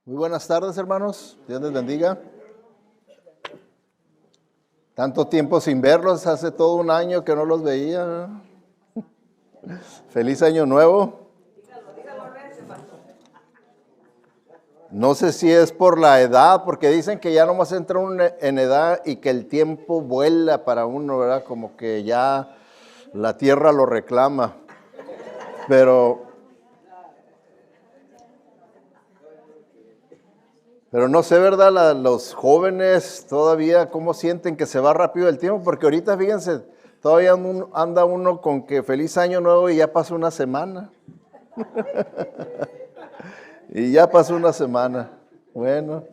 Muy buenas tardes, hermanos. Dios les bendiga. Tanto tiempo sin verlos, hace todo un año que no los veía, ¿no? Feliz año nuevo. No sé si es por la edad, porque dicen que ya nomás entra uno en edad y que el tiempo vuela para uno, ¿verdad? Como que ya la tierra lo reclama. Pero no sé, ¿verdad? Los jóvenes todavía, ¿cómo sienten que se va rápido el tiempo? Porque ahorita, fíjense, todavía anda uno con que feliz año nuevo y ya pasó una semana. Y ya pasó una semana. Bueno,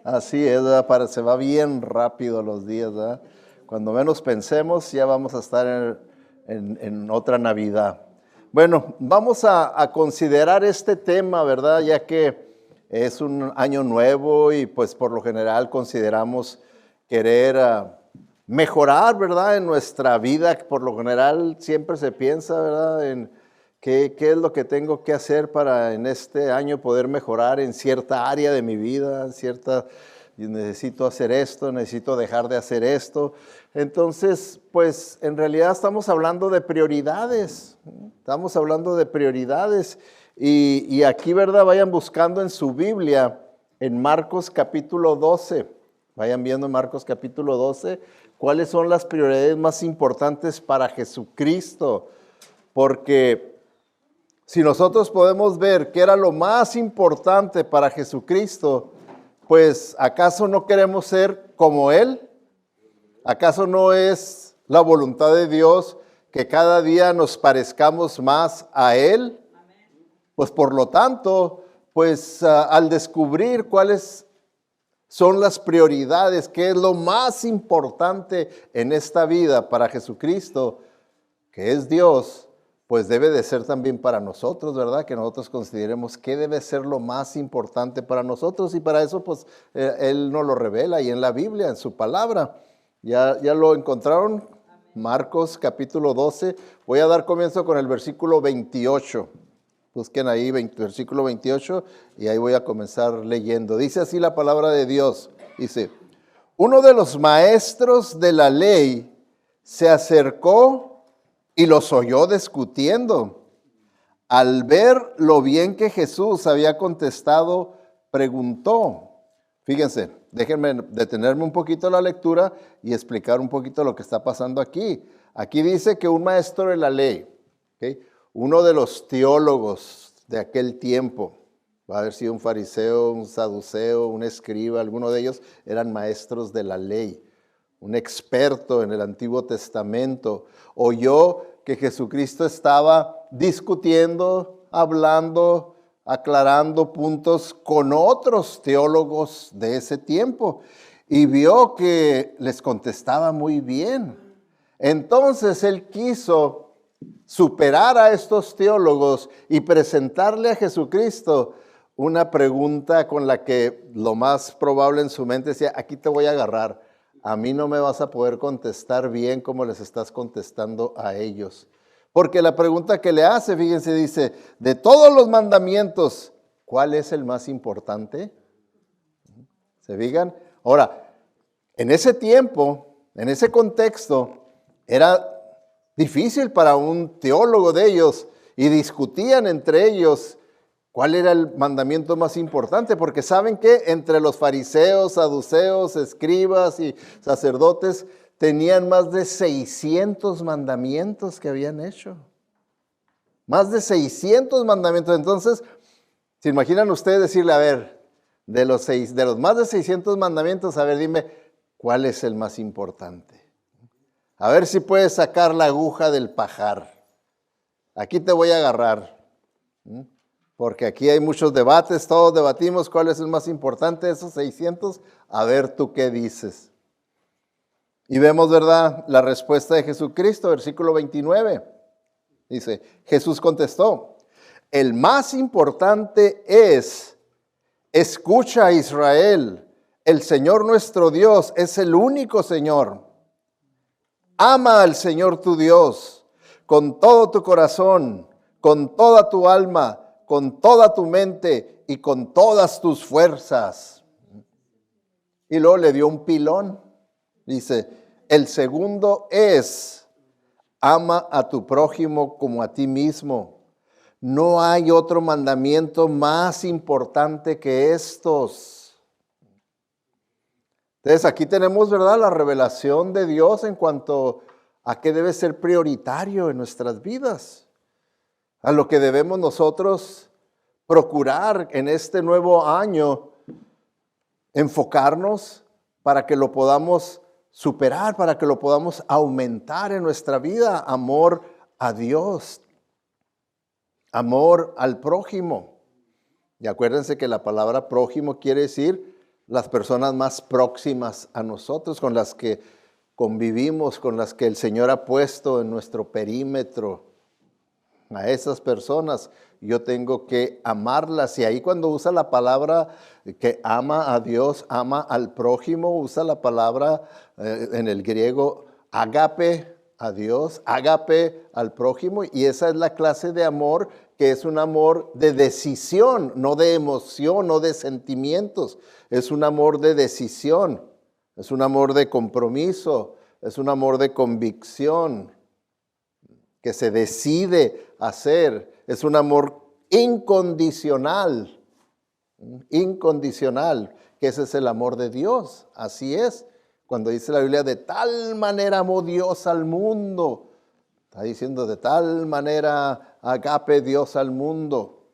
así es, ¿verdad? Se va bien rápido los días, ¿verdad? Cuando menos pensemos, ya vamos a estar en otra Navidad. Bueno, vamos a considerar este tema, ¿verdad? Ya que es un año nuevo y pues por lo general consideramos querer mejorar, ¿verdad? En nuestra vida, por lo general siempre se piensa, ¿verdad? En qué es lo que tengo que hacer para en este año poder mejorar en cierta área de mi vida, necesito hacer esto, necesito dejar de hacer esto. Entonces, pues en realidad estamos hablando de prioridades, y aquí, ¿verdad? Vayan buscando en su Biblia, en Marcos capítulo 12, vayan viendo en Marcos capítulo 12, cuáles son las prioridades más importantes para Jesucristo, porque si nosotros podemos ver qué era lo más importante para Jesucristo, pues ¿acaso no queremos ser como Él? ¿Acaso no es la voluntad de Dios que cada día nos parezcamos más a Él? Pues por lo tanto, pues al descubrir cuáles son las prioridades, qué es lo más importante en esta vida para Jesucristo, que es Dios, pues debe de ser también para nosotros, ¿verdad? Que nosotros consideremos qué debe ser lo más importante para nosotros, y para eso pues Él nos lo revela y en la Biblia, en su palabra. ¿Ya lo encontraron? Marcos capítulo 12. Voy a dar comienzo con el versículo 28. Busquen ahí versículo 28 y ahí voy a comenzar leyendo. Dice así la palabra de Dios. Dice, uno de los maestros de la ley se acercó y los oyó discutiendo. Al ver lo bien que Jesús había contestado, preguntó. Fíjense, déjenme detenerme un poquito la lectura y explicar un poquito lo que está pasando aquí. Aquí dice que un maestro de la ley, ¿okay? Uno de los teólogos de aquel tiempo, va a haber sido un fariseo, un saduceo, un escriba, alguno de ellos eran maestros de la ley, un experto en el Antiguo Testamento, oyó que Jesucristo estaba discutiendo, hablando, aclarando puntos con otros teólogos de ese tiempo y vio que les contestaba muy bien. Entonces él quiso superar a estos teólogos y presentarle a Jesucristo una pregunta con la que lo más probable en su mente decía, aquí te voy a agarrar, a mí no me vas a poder contestar bien como les estás contestando a ellos. Porque la pregunta que le hace, fíjense, dice, de todos los mandamientos, ¿cuál es el más importante? ¿Se fijan? Ahora, en ese tiempo, en ese contexto, era difícil para un teólogo de ellos y discutían entre ellos cuál era el mandamiento más importante, porque saben que entre los fariseos, saduceos, escribas y sacerdotes tenían más de 600 mandamientos que habían hecho. Más de 600 mandamientos. Entonces, ¿se imaginan ustedes decirle, a ver, de los más de 600 mandamientos, a ver, dime, ¿cuál es el más importante? A ver si puedes sacar la aguja del pajar. Aquí te voy a agarrar. Porque aquí hay muchos debates, todos debatimos cuál es el más importante de esos 600. A ver tú qué dices. Y vemos, ¿verdad?, la respuesta de Jesucristo, versículo 29. Dice, Jesús contestó, el más importante es, escucha a Israel, el Señor nuestro Dios es el único Señor. Ama al Señor tu Dios con todo tu corazón, con toda tu alma, con toda tu mente y con todas tus fuerzas. Y luego le dio un pilón. Dice, el segundo es, ama a tu prójimo como a ti mismo. No hay otro mandamiento más importante que estos. Entonces aquí tenemos, ¿verdad?, la revelación de Dios en cuanto a qué debe ser prioritario en nuestras vidas. A lo que debemos nosotros procurar en este nuevo año, enfocarnos para que lo podamos superar, para que lo podamos aumentar en nuestra vida. Amor a Dios, amor al prójimo. Y acuérdense que la palabra prójimo quiere decir las personas más próximas a nosotros, con las que convivimos, con las que el Señor ha puesto en nuestro perímetro. A esas personas yo tengo que amarlas. Y ahí cuando usa la palabra que ama a Dios, ama al prójimo, usa la palabra en el griego ágape a Dios, ágape al prójimo. Y esa es la clase de amor que es un amor de decisión, no de emoción, no de sentimientos. Es un amor de decisión, es un amor de compromiso, es un amor de convicción que se decide hacer. Es un amor incondicional, que ese es el amor de Dios. Así es. Cuando dice la Biblia, de tal manera amó Dios al mundo, está diciendo de tal manera agape Dios al mundo.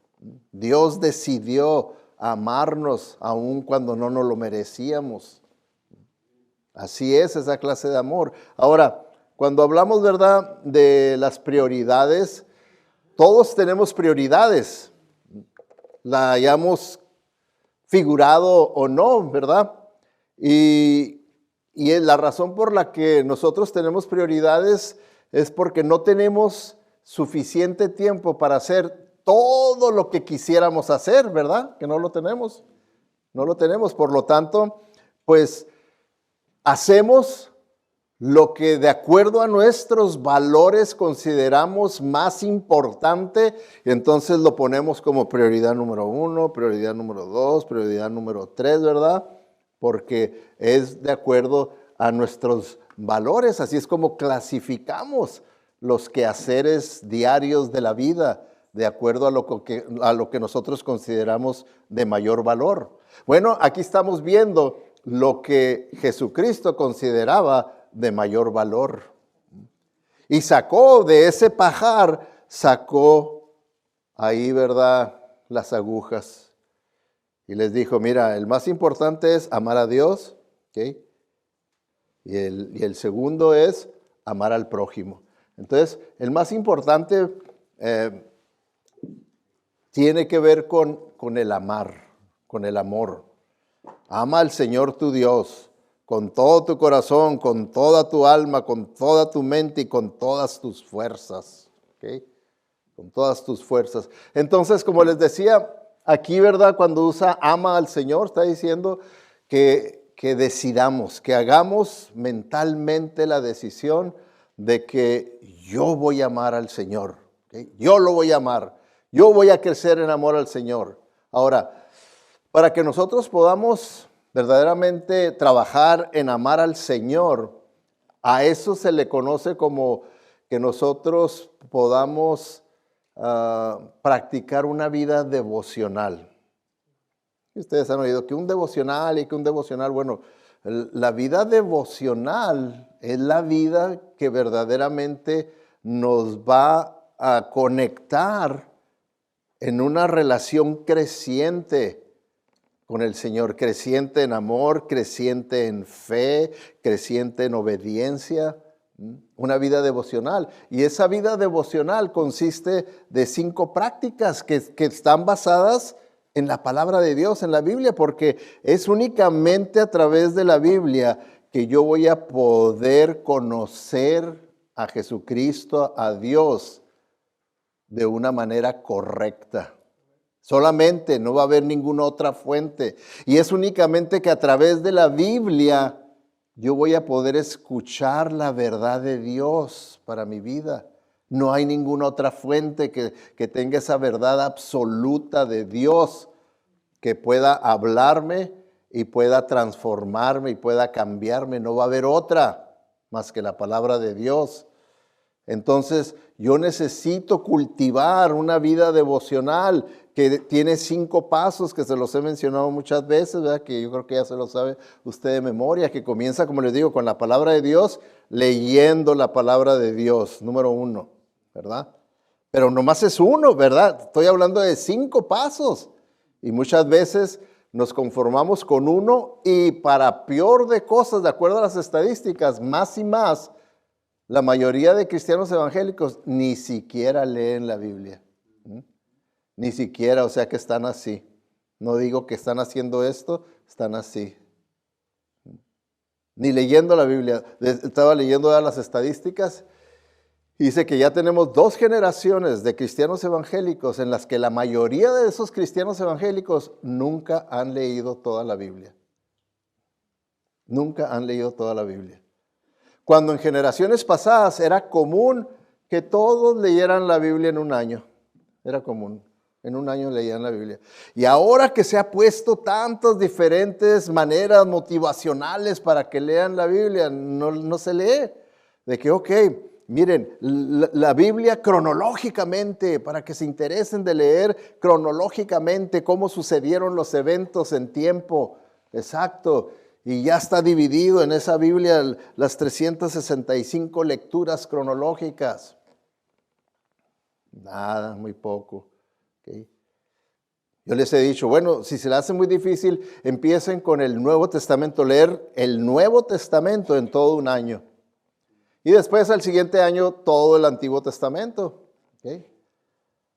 Dios decidió amarnos aun cuando no nos lo merecíamos. Así es esa clase de amor. Ahora, cuando hablamos, ¿verdad?, de las prioridades, todos tenemos prioridades, la hayamos figurado o no, ¿verdad? Y la razón por la que nosotros tenemos prioridades es porque no tenemos suficiente tiempo para hacer todo lo que quisiéramos hacer, ¿verdad? Que no lo tenemos. Por lo tanto, pues hacemos lo que de acuerdo a nuestros valores consideramos más importante, y entonces lo ponemos como prioridad número 1, prioridad número 2, prioridad número 3, ¿verdad? Porque es de acuerdo a nuestros valores. Así es como clasificamos los quehaceres diarios de la vida, de acuerdo a lo que nosotros consideramos de mayor valor. Bueno, aquí estamos viendo lo que Jesucristo consideraba de mayor valor. Y sacó de ese pajar, sacó ahí, ¿verdad?, las agujas. Y les dijo, mira, el más importante es amar a Dios, ¿ok? Y el segundo es amar al prójimo. Entonces, el más importante tiene que ver con el amar, con el amor. Ama al Señor tu Dios con todo tu corazón, con toda tu alma, con toda tu mente y con todas tus fuerzas. ¿Okay? Con todas tus fuerzas. Entonces, como les decía, aquí, ¿verdad?, cuando usa ama al Señor, está diciendo que decidamos, que hagamos mentalmente la decisión de que yo voy a amar al Señor. ¿Okay? Yo lo voy a amar. Yo voy a crecer en amor al Señor. Ahora, para que nosotros podamos verdaderamente trabajar en amar al Señor, a eso se le conoce como que nosotros podamos practicar una vida devocional. Ustedes han oído que un devocional, bueno, la vida devocional es la vida que verdaderamente nos va a conectar en una relación creciente con el Señor, creciente en amor, creciente en fe, creciente en obediencia, una vida devocional. Y esa vida devocional consiste de 5 prácticas que están basadas en la palabra de Dios, en la Biblia, porque es únicamente a través de la Biblia que yo voy a poder conocer a Jesucristo, a Dios, de una manera correcta. Solamente, no va a haber ninguna otra fuente. Y es únicamente que a través de la Biblia yo voy a poder escuchar la verdad de Dios para mi vida. No hay ninguna otra fuente que tenga esa verdad absoluta de Dios que pueda hablarme y pueda transformarme y pueda cambiarme. No va a haber otra más que la palabra de Dios. Entonces, yo necesito cultivar una vida devocional que tiene 5 pasos que se los he mencionado muchas veces, ¿verdad? Que yo creo que ya se lo sabe usted de memoria, que comienza, como les digo, con la palabra de Dios, leyendo la palabra de Dios, número 1, ¿verdad? Pero nomás es uno, ¿verdad? Estoy hablando de 5 pasos y muchas veces nos conformamos con uno y para peor de cosas, de acuerdo a las estadísticas, más y más, la mayoría de cristianos evangélicos ni siquiera leen la Biblia. Ni siquiera, o sea que están así. No digo que están haciendo esto, están así. Ni leyendo la Biblia. Estaba leyendo las estadísticas y dice que ya tenemos 2 generaciones de cristianos evangélicos en las que la mayoría de esos cristianos evangélicos nunca han leído toda la Biblia. Nunca han leído toda la Biblia. Cuando en generaciones pasadas era común que todos leyeran la Biblia en un año. Era común. En un año leían la Biblia. Y ahora que se ha puesto tantas diferentes maneras motivacionales para que lean la Biblia, no se lee. De que, ok, miren, la Biblia cronológicamente, para que se interesen de leer cronológicamente cómo sucedieron los eventos en tiempo exacto. Y ya está dividido en esa Biblia las 365 lecturas cronológicas. Nada, muy poco. Okay. Yo les he dicho, bueno, si se les hace muy difícil, empiecen con el Nuevo Testamento, leer el Nuevo Testamento en todo un año. Y después al siguiente año todo el Antiguo Testamento. Okay.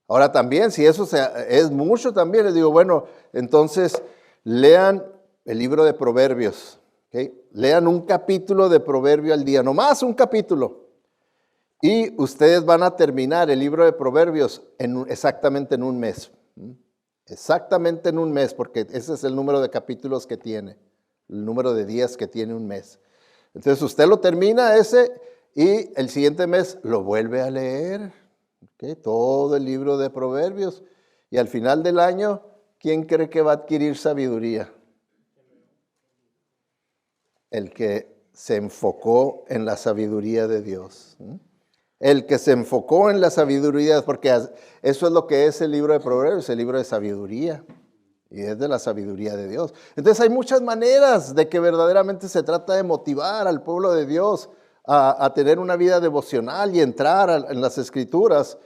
Ahora también, si eso es mucho también, les digo, bueno, entonces lean el libro de Proverbios. Okay. Lean un capítulo de Proverbio al día, nomás un capítulo. Y ustedes van a terminar el libro de Proverbios exactamente en un mes. Exactamente en un mes, porque ese es el número de capítulos que tiene. El número de días que tiene un mes. Entonces usted lo termina ese y el siguiente mes lo vuelve a leer. ¿Okay? Todo el libro de Proverbios. Y al final del año, ¿quién cree que va a adquirir sabiduría? El que se enfocó en la sabiduría de Dios. El que se enfocó en la sabiduría, porque eso es lo que es el libro de Proverbios, el libro de sabiduría, y es de la sabiduría de Dios. Entonces hay muchas maneras de que verdaderamente se trata de motivar al pueblo de Dios a tener una vida devocional y entrar en las Escrituras,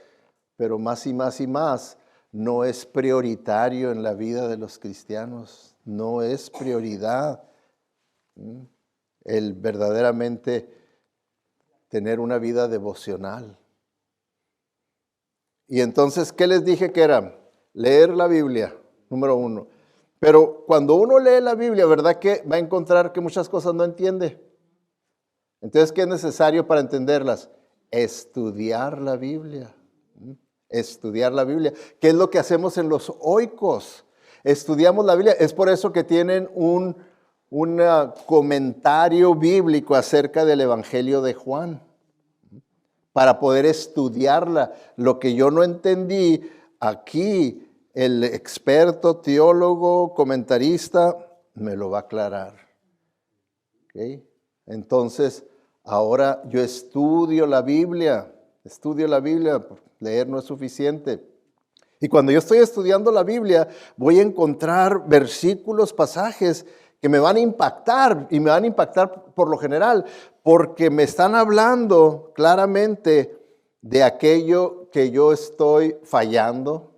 pero más y más y más no es prioritario en la vida de los cristianos, no es prioridad el verdaderamente tener una vida devocional. Y entonces, ¿qué les dije que era? Leer la Biblia, número 1. Pero cuando uno lee la Biblia, ¿verdad que va a encontrar que muchas cosas no entiende? Entonces, ¿qué es necesario para entenderlas? Estudiar la Biblia. Estudiar la Biblia. ¿Qué es lo que hacemos en los oicos? Estudiamos la Biblia. Es por eso que tienen un comentario bíblico acerca del Evangelio de Juan, para poder estudiarla. Lo que yo no entendí, aquí el experto, teólogo, comentarista, me lo va a aclarar. ¿Okay? Entonces, ahora yo estudio la Biblia, leer no es suficiente. Y cuando yo estoy estudiando la Biblia, voy a encontrar versículos, pasajes que me van a impactar, y me van a impactar por lo general, porque me están hablando claramente de aquello que yo estoy fallando,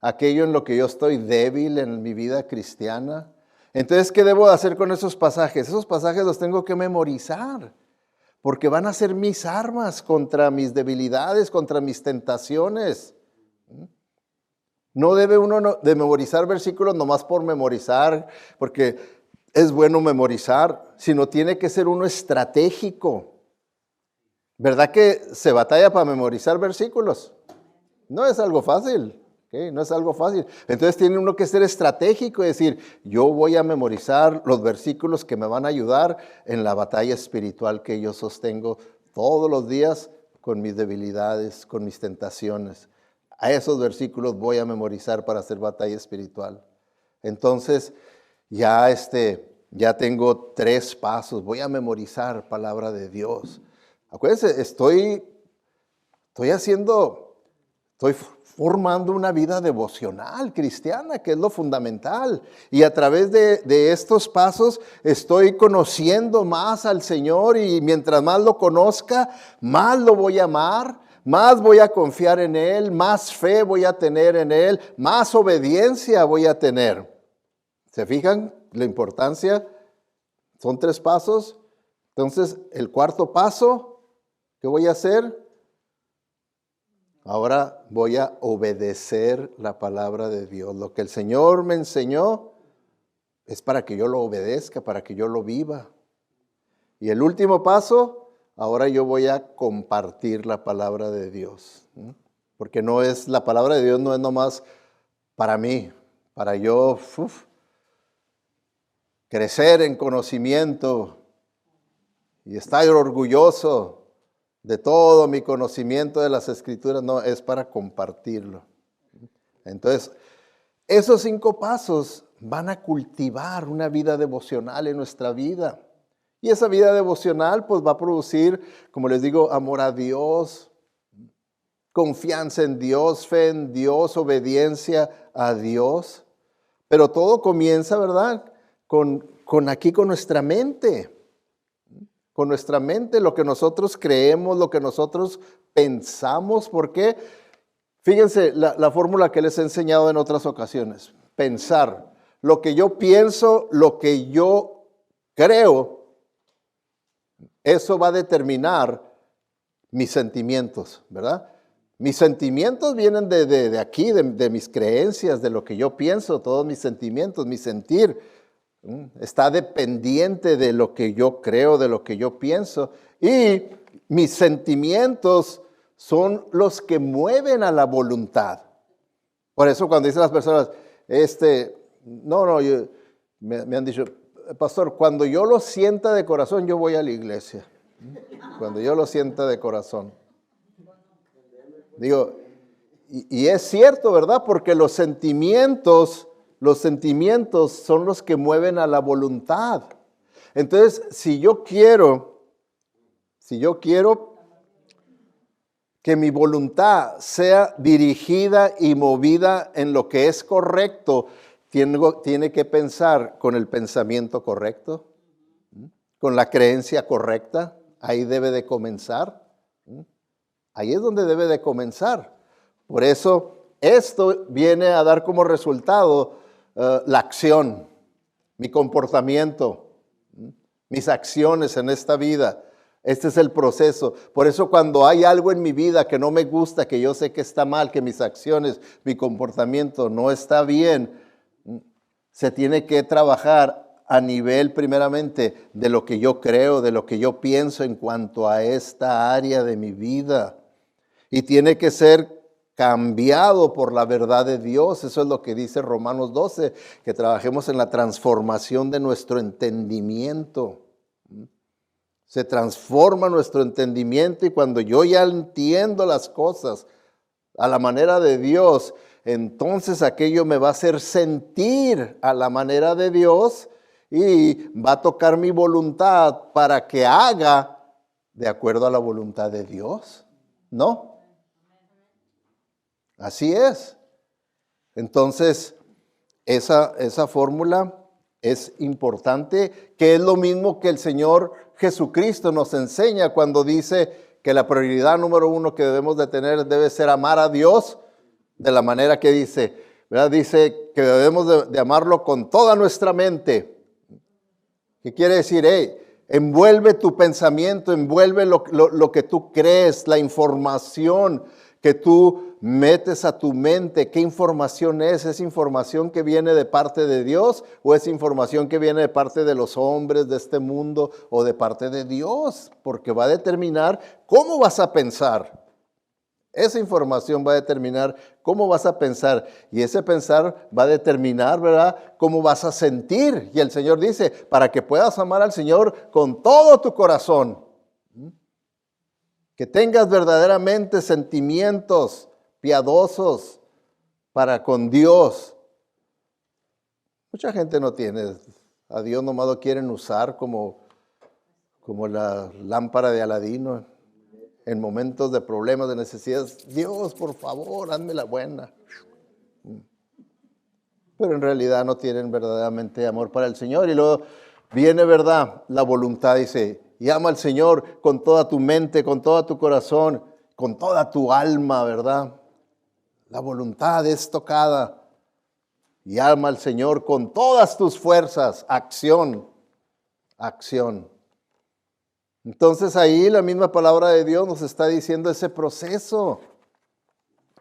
aquello en lo que yo estoy débil en mi vida cristiana. Entonces, ¿qué debo hacer con esos pasajes? Esos pasajes los tengo que memorizar, porque van a ser mis armas contra mis debilidades, contra mis tentaciones. No debe uno de memorizar versículos nomás por memorizar, porque es bueno memorizar, sino tiene que ser uno estratégico. ¿Verdad que se batalla para memorizar versículos? No es algo fácil, ¿okay? No es algo fácil. Entonces tiene uno que ser estratégico y decir, yo voy a memorizar los versículos que me van a ayudar en la batalla espiritual que yo sostengo todos los días con mis debilidades, con mis tentaciones. A esos versículos voy a memorizar para hacer batalla espiritual. Entonces, ya tengo 3 pasos. Voy a memorizar palabra de Dios. Acuérdense, estoy formando una vida devocional cristiana, que es lo fundamental. Y a través de estos pasos estoy conociendo más al Señor, y mientras más lo conozca, más lo voy a amar, más voy a confiar en Él, más fe voy a tener en Él, más obediencia voy a tener. ¿Se fijan la importancia? Son 3 pasos. Entonces, el 4.º paso, ¿qué voy a hacer? Ahora voy a obedecer la palabra de Dios. Lo que el Señor me enseñó es para que yo lo obedezca, para que yo lo viva. Y el último paso, ahora yo voy a compartir la palabra de Dios. Porque la palabra de Dios no es nomás para mí, para yo crecer en conocimiento y estar orgulloso de todo mi conocimiento de las Escrituras. No, es para compartirlo. Entonces, esos 5 pasos van a cultivar una vida devocional en nuestra vida. Y esa vida devocional pues va a producir, como les digo, amor a Dios, confianza en Dios, fe en Dios, obediencia a Dios. Pero todo comienza, ¿verdad?, con nuestra mente. Con nuestra mente, lo que nosotros creemos, lo que nosotros pensamos. ¿Por qué? Fíjense la fórmula que les he enseñado en otras ocasiones. Pensar. Lo que yo pienso, lo que yo creo, eso va a determinar mis sentimientos, ¿verdad? Mis sentimientos vienen de aquí, de mis creencias, de lo que yo pienso, todos mis sentimientos, mi sentir. Está dependiente de lo que yo creo, de lo que yo pienso. Y mis sentimientos son los que mueven a la voluntad. Por eso cuando dicen las personas, me han dicho, pastor, cuando yo lo sienta de corazón, yo voy a la iglesia. Cuando yo lo sienta de corazón. Digo, y es cierto, ¿verdad? Porque los sentimientos son los que mueven a la voluntad. Entonces, si yo quiero que mi voluntad sea dirigida y movida en lo que es correcto, tiene que pensar con el pensamiento correcto, con la creencia correcta. Ahí debe de comenzar. Ahí es donde debe de comenzar. Por eso, esto viene a dar como resultado la acción, mi comportamiento, mis acciones en esta vida. Este es el proceso. Por eso cuando hay algo en mi vida que no me gusta, que yo sé que está mal, que mis acciones, mi comportamiento no está bien, se tiene que trabajar a nivel primeramente de lo que yo creo, de lo que yo pienso en cuanto a esta área de mi vida. Y tiene que ser cambiado por la verdad de Dios. Eso es lo que dice Romanos 12, que trabajemos en la transformación de nuestro entendimiento. Se transforma nuestro entendimiento, y cuando yo ya entiendo las cosas a la manera de Dios, entonces aquello me va a hacer sentir a la manera de Dios y va a tocar mi voluntad para que haga de acuerdo a la voluntad de Dios. ¿No? Así es. Entonces, esa fórmula es importante, que es lo mismo que el Señor Jesucristo nos enseña cuando dice que la prioridad número 1 que debemos de tener debe ser amar a Dios de la manera que dice, ¿verdad? Dice que debemos de amarlo con toda nuestra mente. ¿Qué quiere decir? Envuelve tu pensamiento, envuelve lo que tú crees, la información que tú metes a tu mente. ¿Qué información es? ¿Es información que viene de parte de Dios o es información que viene de parte de los hombres de este mundo o de parte de Dios? Porque va a determinar cómo vas a pensar. Esa información va a determinar cómo vas a pensar, y ese pensar va a determinar, ¿verdad?, cómo vas a sentir. Y el Señor dice, para que puedas amar al Señor con todo tu corazón, que tengas verdaderamente sentimientos piadosos para con Dios. Mucha gente no tiene, a Dios nomás lo quieren usar como la lámpara de Aladino en momentos de problemas, de necesidades. Dios, por favor, hazme la buena. Pero en realidad no tienen verdaderamente amor para el Señor. Y luego viene, ¿verdad?, la voluntad, dice, y ama al Señor con toda tu mente, con todo tu corazón, con toda tu alma, ¿verdad? La voluntad es tocada. Y ama al Señor con todas tus fuerzas. Acción. Entonces ahí la misma palabra de Dios nos está diciendo ese proceso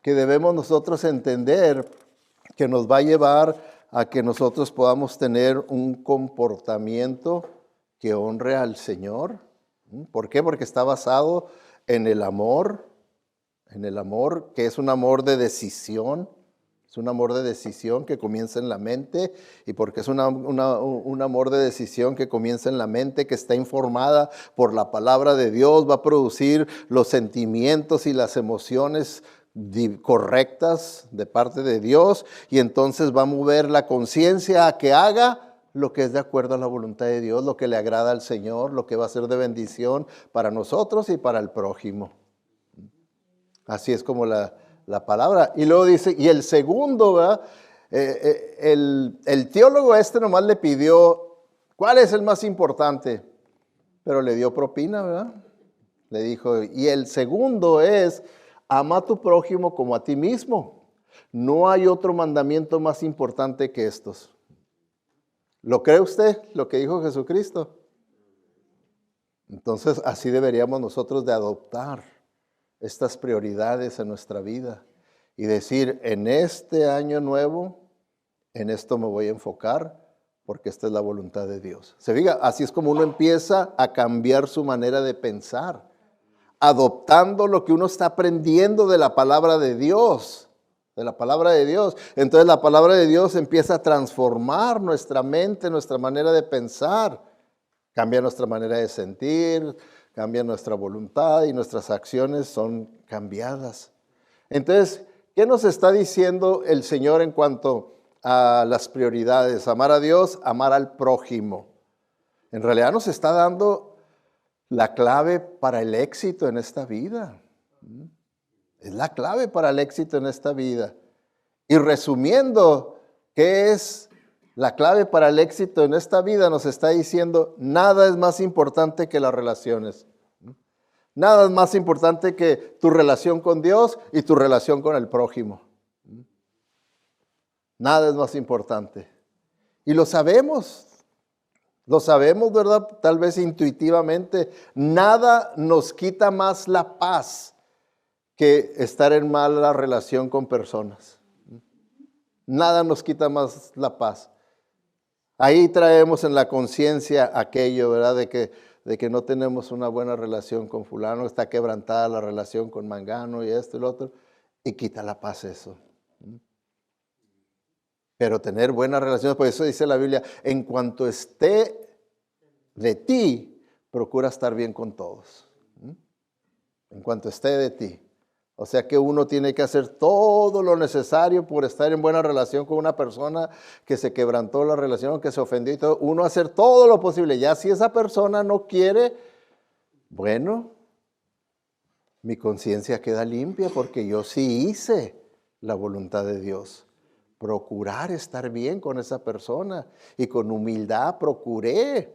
que debemos nosotros entender, que nos va a llevar a que nosotros podamos tener un comportamiento que honre al Señor. ¿Por qué? Porque está basado en el amor, que es un amor de decisión. Es un amor de decisión que comienza en la mente, y porque es un amor de decisión que comienza en la mente, que está informada por la palabra de Dios, va a producir los sentimientos y las emociones correctas de parte de Dios, y entonces va a mover la conciencia a que haga lo que es de acuerdo a la voluntad de Dios, lo que le agrada al Señor, lo que va a ser de bendición para nosotros y para el prójimo. Así es como la palabra. Y luego dice, y el segundo, ¿verdad? El teólogo nomás le pidió, ¿cuál es el más importante? Pero le dio propina, ¿verdad? Le dijo, y el segundo es, ama a tu prójimo como a ti mismo. No hay otro mandamiento más importante que estos. ¿Lo cree usted, lo que dijo Jesucristo? Entonces, así deberíamos nosotros de adoptar estas prioridades en nuestra vida y decir, en este año nuevo, en esto me voy a enfocar porque esta es la voluntad de Dios. Se fija, así es como uno empieza a cambiar su manera de pensar, adoptando lo que uno está aprendiendo de la palabra de Dios, Entonces la palabra de Dios empieza a transformar nuestra mente, nuestra manera de pensar, cambia nuestra manera de sentir, cambia nuestra voluntad y nuestras acciones son cambiadas. Entonces, ¿qué nos está diciendo el Señor en cuanto a las prioridades? Amar a Dios, amar al prójimo. En realidad nos está dando la clave para el éxito en esta vida. Es la clave para el éxito en esta vida. Y resumiendo, ¿qué es la clave para el éxito en esta vida? Nos está diciendo, nada es más importante que las relaciones. Nada es más importante que tu relación con Dios y tu relación con el prójimo. Nada es más importante. Y lo sabemos, ¿verdad? Tal vez intuitivamente. Nada nos quita más la paz que estar en mala relación con personas. Nada nos quita más la paz. Ahí traemos en la conciencia aquello, ¿verdad? De que no tenemos una buena relación con fulano, está quebrantada la relación con mangano y esto y lo otro, y quita la paz eso. Pero tener buenas relaciones, por eso dice la Biblia, en cuanto esté de ti, procura estar bien con todos. En cuanto esté de ti. O sea que uno tiene que hacer todo lo necesario por estar en buena relación con una persona que se quebrantó la relación, que se ofendió y todo. Uno hacer todo lo posible. Ya si esa persona no quiere, bueno, mi conciencia queda limpia porque yo sí hice la voluntad de Dios. Procurar estar bien con esa persona y con humildad procuré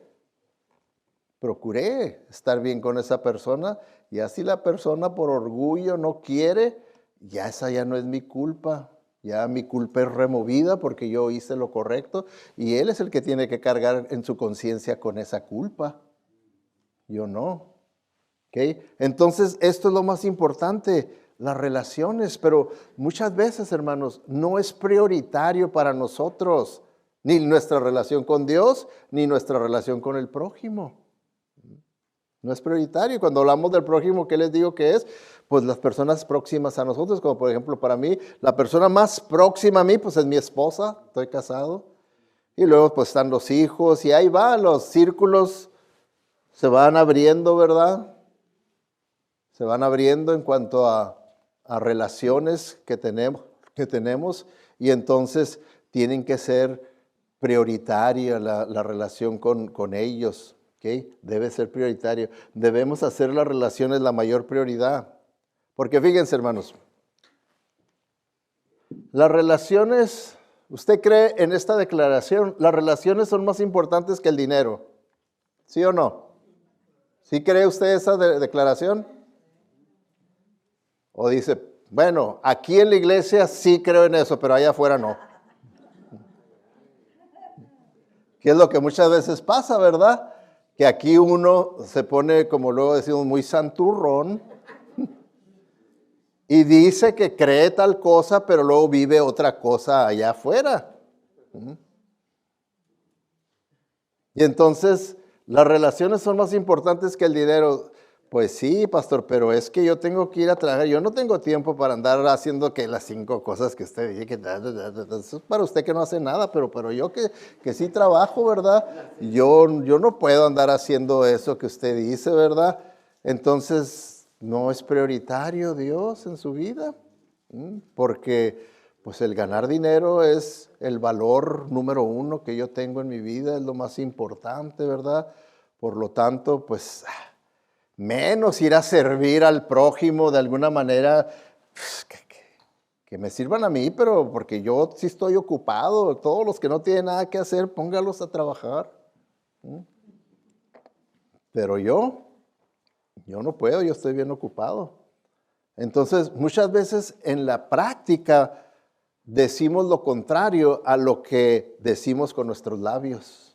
estar bien con esa persona. Y así la persona por orgullo no quiere, ya esa ya no es mi culpa. Ya mi culpa es removida porque yo hice lo correcto y él es el que tiene que cargar en su conciencia con esa culpa. Yo no. ¿Okay? Entonces, esto es lo más importante, las relaciones. Pero muchas veces, hermanos, no es prioritario para nosotros ni nuestra relación con Dios ni nuestra relación con el prójimo. No es prioritario. Cuando hablamos del prójimo, ¿qué les digo que es? Pues las personas próximas a nosotros, como por ejemplo para mí, la persona más próxima a mí, pues es mi esposa, estoy casado. Y luego pues están los hijos y ahí va, los círculos se van abriendo, ¿verdad? se van abriendo en cuanto a relaciones que tenemos y entonces tienen que ser prioritaria la relación con ellos, ¿ok? Debe ser prioritario. Debemos hacer las relaciones la mayor prioridad. Porque fíjense, hermanos, las relaciones, ¿usted cree en esta declaración? Las relaciones son más importantes que el dinero, ¿sí o no? ¿Sí cree usted esa declaración? O dice, bueno, aquí en la iglesia sí creo en eso, pero allá afuera no. Que es lo que muchas veces pasa, ¿verdad? Que aquí uno se pone, como luego decimos, muy santurrón y dice que cree tal cosa, pero luego vive otra cosa allá afuera. Y entonces, las relaciones son más importantes que el dinero. Pues sí, pastor, pero es que yo tengo que ir a trabajar. Yo no tengo tiempo para andar haciendo que las 5 cosas que usted dice. Eso es para usted que no hace nada, pero yo que sí trabajo, ¿verdad? Yo no puedo andar haciendo eso que usted dice, ¿verdad? Entonces, no es prioritario Dios en su vida. Porque pues el ganar dinero es el valor número 1 que yo tengo en mi vida, es lo más importante, ¿verdad? Por lo tanto, pues menos ir a servir al prójimo de alguna manera, pues, que me sirvan a mí, pero porque yo sí estoy ocupado. Todos los que no tienen nada que hacer, póngalos a trabajar. Pero yo no puedo, yo estoy bien ocupado. Entonces, muchas veces en la práctica decimos lo contrario a lo que decimos con nuestros labios.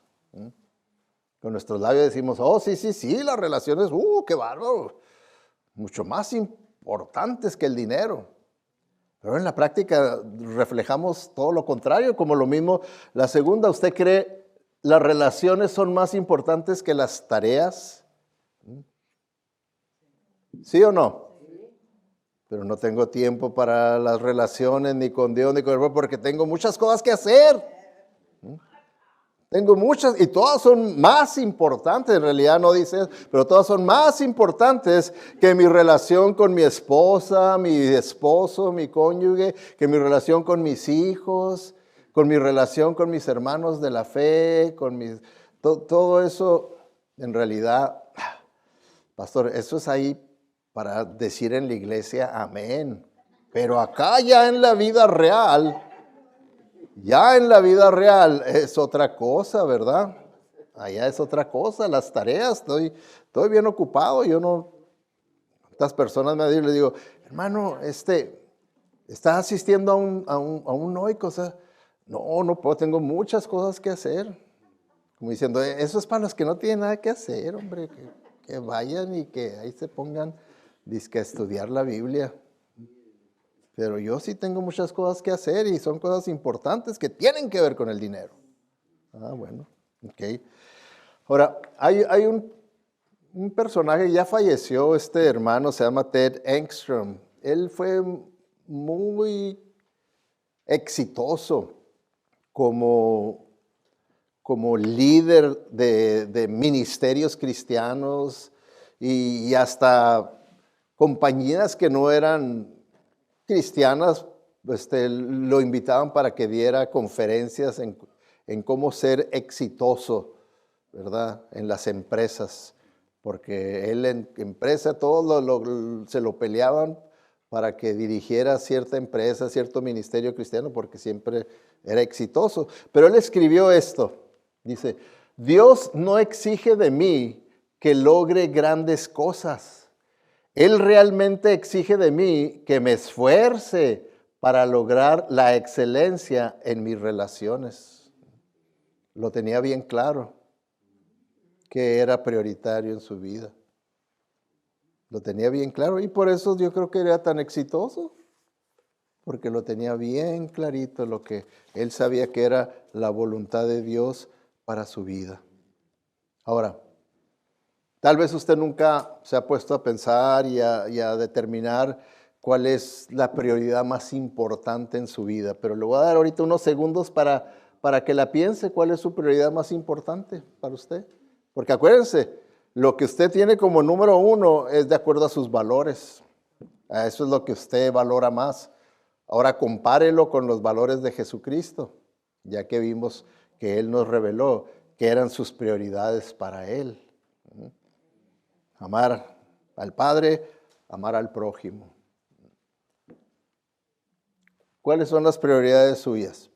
Con nuestros labios decimos, oh, sí, las relaciones, qué bárbaro, mucho más importantes que el dinero. Pero en la práctica reflejamos todo lo contrario, como lo mismo. La segunda, ¿usted cree las relaciones son más importantes que las tareas? ¿Sí o no? Pero no tengo tiempo para las relaciones, ni con Dios, ni con el pueblo, porque tengo muchas cosas que hacer. Tengo muchas, y todas son más importantes, en realidad no dice eso, pero todas son más importantes que mi relación con mi esposa, mi esposo, mi cónyuge, que mi relación con mis hijos, con mi relación con mis hermanos de la fe, todo eso, en realidad, pastor, eso es ahí para decir en la iglesia amén. Pero acá ya en la vida real, es otra cosa, ¿verdad? Allá es otra cosa, las tareas, estoy bien ocupado. Estas personas me dicen, le digo, hermano, ¿está asistiendo a un hoy cosa? No puedo, tengo muchas cosas que hacer. Como diciendo, eso es para los que no tienen nada que hacer, hombre, que vayan y que ahí se pongan dizque a estudiar la Biblia. Pero yo sí tengo muchas cosas que hacer y son cosas importantes que tienen que ver con el dinero. Bueno, ok. Ahora, hay un personaje, ya falleció este hermano, se llama Ted Engstrom. Él fue muy exitoso como líder de ministerios cristianos y hasta compañías que no eran cristianas lo invitaban para que diera conferencias en cómo ser exitoso, ¿verdad? En las empresas, porque él en empresa todos se lo peleaban para que dirigiera cierta empresa, cierto ministerio cristiano, porque siempre era exitoso. Pero él escribió esto, dice, Dios no exige de mí que logre grandes cosas. Él realmente exige de mí que me esfuerce para lograr la excelencia en mis relaciones. Lo tenía bien claro que era prioritario en su vida. Lo tenía bien claro y por eso yo creo que era tan exitoso, porque lo tenía bien clarito lo que él sabía que era la voluntad de Dios para su vida. Ahora, tal vez usted nunca se ha puesto a pensar y a determinar cuál es la prioridad más importante en su vida, pero le voy a dar ahorita unos segundos para que la piense cuál es su prioridad más importante para usted. Porque acuérdense, Lo que usted tiene como número uno es de acuerdo a sus valores. Eso es lo que usted valora más. Ahora compárelo con los valores de Jesucristo, ya que vimos que Él nos reveló que eran sus prioridades para Él. Amar al Padre, amar al prójimo. ¿Cuáles son las prioridades suyas?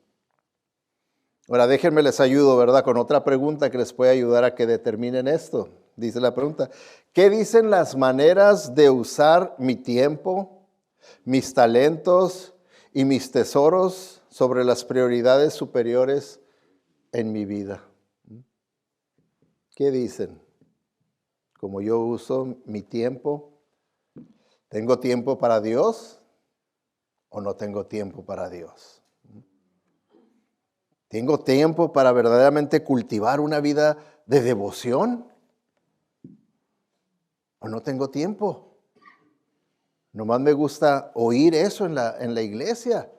Ahora déjenme les ayudo, ¿verdad? Con otra pregunta que les puede ayudar a que determinen esto. Dice la pregunta, ¿qué dicen las maneras de usar mi tiempo, mis talentos y mis tesoros sobre las prioridades superiores en mi vida? ¿Qué dicen? Como yo uso mi tiempo, ¿tengo tiempo para Dios o no tengo tiempo para Dios? ¿Tengo tiempo para verdaderamente cultivar una vida de devoción? ¿O no tengo tiempo? Nomás me gusta oír eso en la iglesia,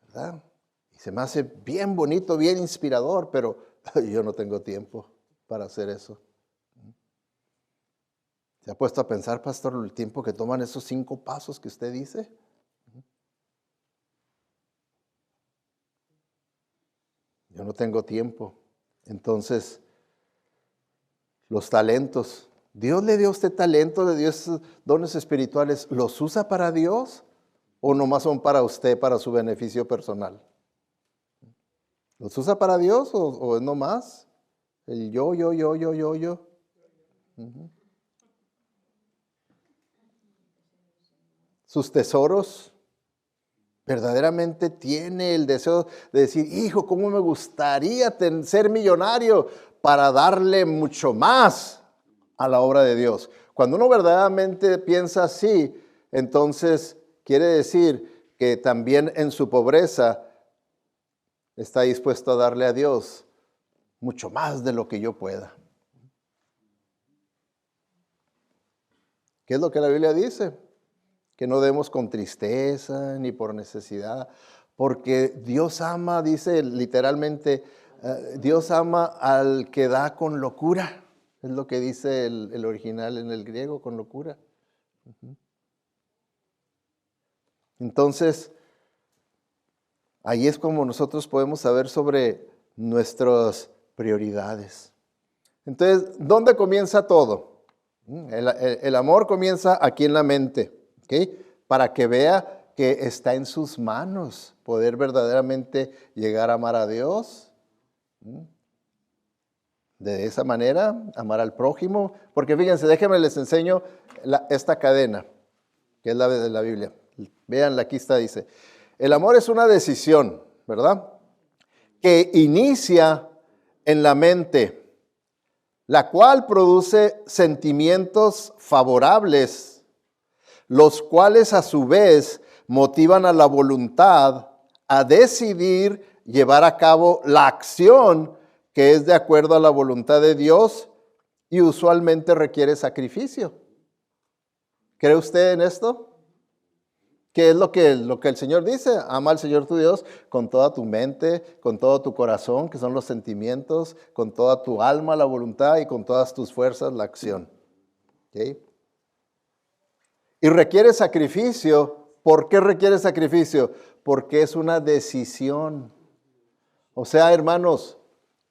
¿verdad? Y se me hace bien bonito, bien inspirador, pero yo no tengo tiempo para hacer eso. ¿Se ha puesto a pensar, pastor, el tiempo que toman esos 5 pasos que usted dice? Yo no tengo tiempo. Entonces, los talentos. Dios le dio a usted talento, le dio esos dones espirituales. ¿Los usa para Dios o nomás son para usted, para su beneficio personal? ¿Los usa para Dios o es nomás el yo? Uh-huh. Sus tesoros. Verdaderamente tiene el deseo de decir, hijo, ¿cómo me gustaría ser millonario para darle mucho más a la obra de Dios? Cuando uno verdaderamente piensa así, entonces quiere decir que también en su pobreza está dispuesto a darle a Dios mucho más de lo que yo pueda. ¿Qué es lo que la Biblia dice? Que no demos con tristeza ni por necesidad, porque Dios ama, dice literalmente, Dios ama al que da con locura. Es lo que dice el original en el griego, con locura. Entonces, ahí es como nosotros podemos saber sobre nuestras prioridades. Entonces, ¿dónde comienza todo? El amor comienza aquí en la mente, ¿ok? Para que vea que está en sus manos poder verdaderamente llegar a amar a Dios. De esa manera, amar al prójimo. Porque fíjense, déjenme les enseño esta cadena, que es la de la Biblia. Vean, aquí está, dice. El amor es una decisión, ¿verdad? Que inicia en la mente, la cual produce sentimientos favorables, los cuales a su vez motivan a la voluntad a decidir llevar a cabo la acción que es de acuerdo a la voluntad de Dios y usualmente requiere sacrificio. ¿Cree usted en esto? ¿Qué es lo que el Señor dice? Ama al Señor tu Dios con toda tu mente, con todo tu corazón, que son los sentimientos, con toda tu alma, la voluntad y con todas tus fuerzas, la acción. ¿Okay? Y requiere sacrificio. ¿Por qué requiere sacrificio? Porque es una decisión. O sea, hermanos,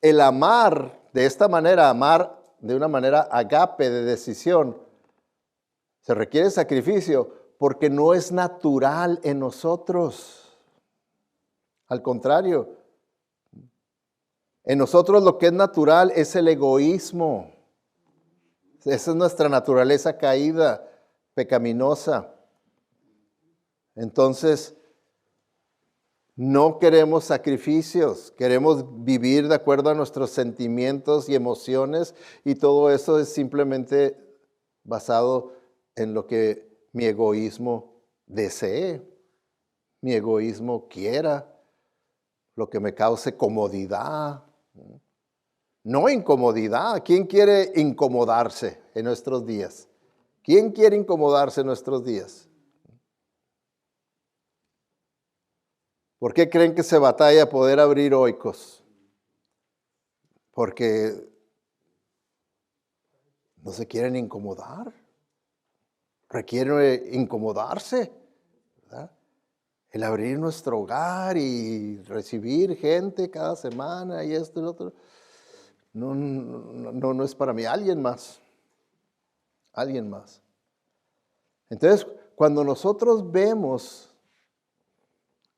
el amar de esta manera, amar de una manera agape de decisión, se requiere sacrificio porque no es natural en nosotros. Al contrario, en nosotros lo que es natural es el egoísmo. Esa es nuestra naturaleza caída, pecaminosa. Entonces, no queremos sacrificios, queremos vivir de acuerdo a nuestros sentimientos y emociones, y todo eso es simplemente basado en lo que mi egoísmo desee, mi egoísmo quiera, lo que me cause comodidad, no incomodidad. ¿Quién quiere incomodarse en nuestros días? ¿Quién quiere incomodarse en nuestros días? ¿Por qué creen que se batalla poder abrir oikos? Porque no se quieren incomodar. Requiere incomodarse, ¿verdad? El abrir nuestro hogar y recibir gente cada semana y esto y lo otro. No es para mí. Alguien más. Alguien más. Entonces, cuando nosotros vemos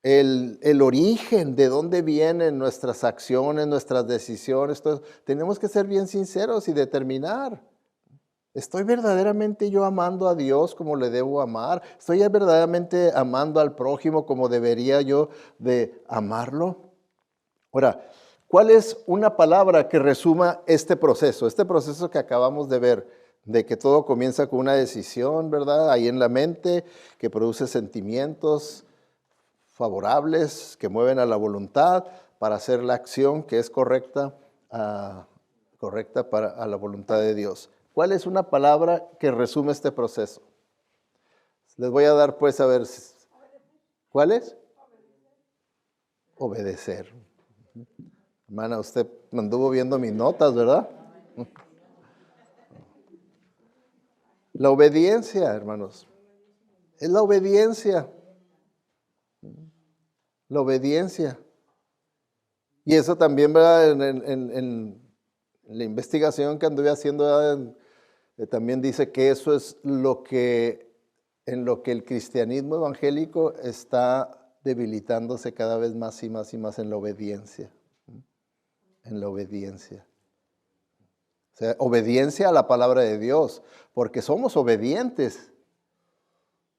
el origen de dónde vienen nuestras acciones, nuestras decisiones, todo eso, tenemos que ser bien sinceros y determinar. ¿Estoy verdaderamente yo amando a Dios como le debo amar? ¿Estoy verdaderamente amando al prójimo como debería yo de amarlo? Ahora, ¿cuál es una palabra que resuma este proceso? Este proceso que acabamos de ver, de que todo comienza con una decisión, ¿verdad? Ahí en la mente, que produce sentimientos favorables, que mueven a la voluntad para hacer la acción que es correcta, correcta a la voluntad de Dios. ¿Cuál es una palabra que resume este proceso? Les voy a dar pues a ver. ¿Cuál es? Obedecer. Hermana, usted me anduvo viendo mis notas, ¿verdad? La obediencia, hermanos. Es la obediencia. La obediencia. Y eso también, ¿verdad? En la investigación que anduve haciendo, también dice que eso es en lo que el cristianismo evangélico está debilitándose cada vez más y más y más en la obediencia. En la obediencia. O sea, obediencia a la palabra de Dios, porque somos obedientes.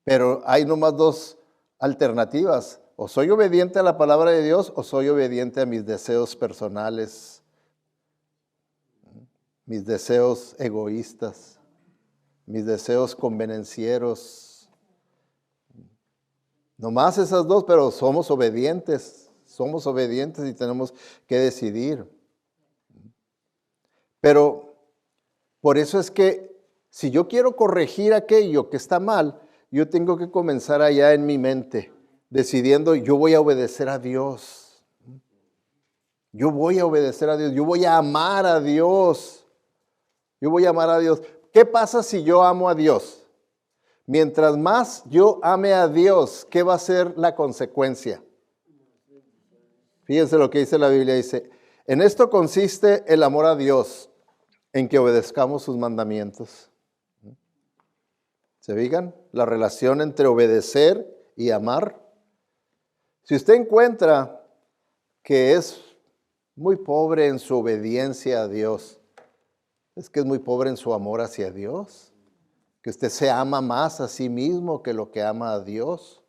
Pero hay nomás dos alternativas. O soy obediente a la palabra de Dios o soy obediente a mis deseos personales, mis deseos egoístas, mis deseos convenencieros. Nomás esas dos, pero somos obedientes y tenemos que decidir. Pero por eso es que si yo quiero corregir aquello que está mal, yo tengo que comenzar allá en mi mente, decidiendo yo voy a obedecer a Dios. Yo voy a obedecer a Dios, yo voy a amar a Dios. Yo voy a amar a Dios. ¿Qué pasa si yo amo a Dios? Mientras más yo ame a Dios, ¿qué va a ser la consecuencia? Fíjense lo que dice la Biblia, dice, en esto consiste el amor a Dios, en que obedezcamos sus mandamientos. ¿Se fijan? La relación entre obedecer y amar. Si usted encuentra que es muy pobre en su obediencia a Dios, es que es muy pobre en su amor hacia Dios, que usted se ama más a sí mismo que lo que ama a Dios,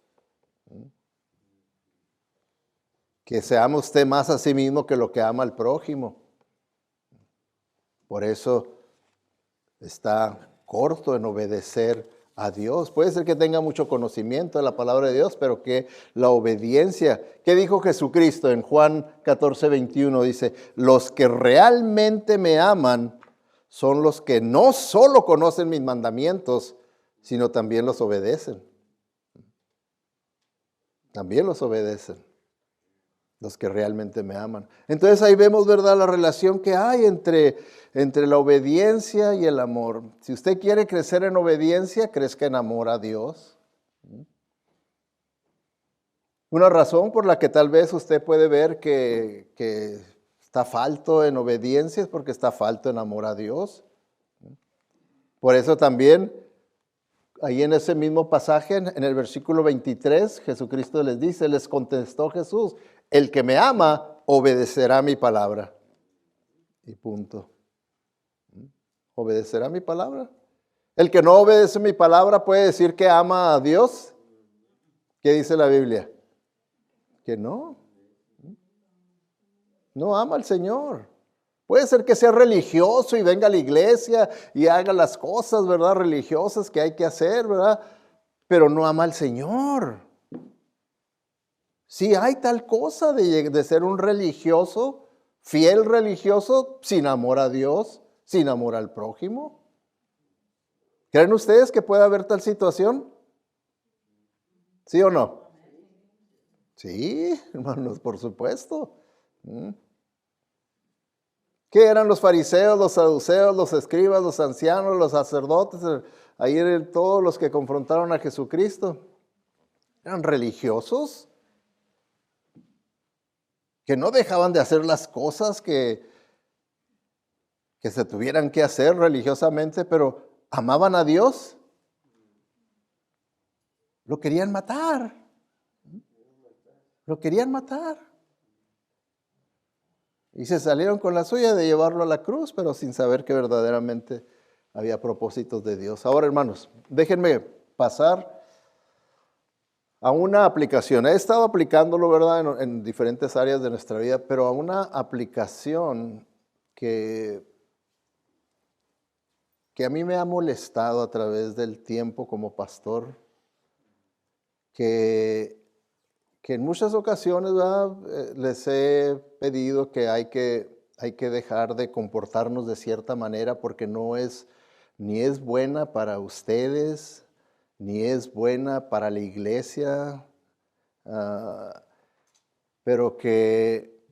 que se ama usted más a sí mismo que lo que ama al prójimo. Por eso está corto en obedecer a Dios. Puede ser que tenga mucho conocimiento de la palabra de Dios, pero que la obediencia, ¿qué dijo Jesucristo en Juan 14:21? Dice, los que realmente me aman son los que no solo conocen mis mandamientos, sino también los obedecen. También los obedecen. Los que realmente me aman. Entonces ahí vemos, ¿verdad?, la relación que hay entre la obediencia y el amor. Si usted quiere crecer en obediencia, crezca en amor a Dios. Una razón por la que tal vez usted puede ver que está falto en obediencia es porque está falto en amor a Dios. Por eso también, ahí en ese mismo pasaje, en el versículo 23, Jesucristo les dice, les contestó Jesús, el que me ama obedecerá mi palabra. Y punto. ¿Obedecerá mi palabra? El que no obedece mi palabra puede decir que ama a Dios. ¿Qué dice la Biblia? Que no. No ama al Señor. Puede ser que sea religioso y venga a la iglesia y haga las cosas, ¿verdad?, religiosas que hay que hacer, ¿verdad? Pero no ama al Señor. Sí hay tal cosa de ser un religioso, fiel religioso, sin amor a Dios, sin amor al prójimo. ¿Creen ustedes que puede haber tal situación? ¿Sí o no? Sí, hermanos, por supuesto. ¿Qué eran los fariseos, los saduceos, los escribas, los ancianos, los sacerdotes? Ahí eran todos los que confrontaron a Jesucristo. Eran religiosos que no dejaban de hacer las cosas que se tuvieran que hacer religiosamente, pero amaban a Dios. Lo querían matar. Lo querían matar. Y se salieron con la suya de llevarlo a la cruz, pero sin saber que verdaderamente había propósitos de Dios. Ahora, hermanos, déjenme pasar a una aplicación. He estado aplicándolo, ¿verdad?, en diferentes áreas de nuestra vida, pero a una aplicación que a mí me ha molestado a través del tiempo como pastor, que en muchas ocasiones, ¿verdad?, les he pedido que hay que dejar de comportarnos de cierta manera porque ni es buena para ustedes, ni es buena para la iglesia, pero que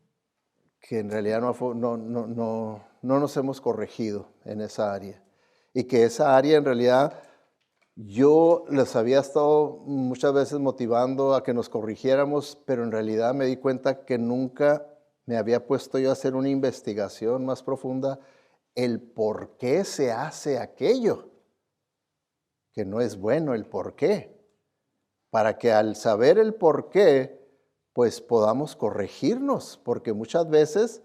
en realidad no nos hemos corregido en esa área. Y que esa área en realidad yo les había estado muchas veces motivando a que nos corrigiéramos, pero en realidad me di cuenta que nunca me había puesto yo a hacer una investigación más profunda el por qué se hace aquello, que no es bueno el por qué, para que al saber el por qué, pues podamos corregirnos, porque muchas veces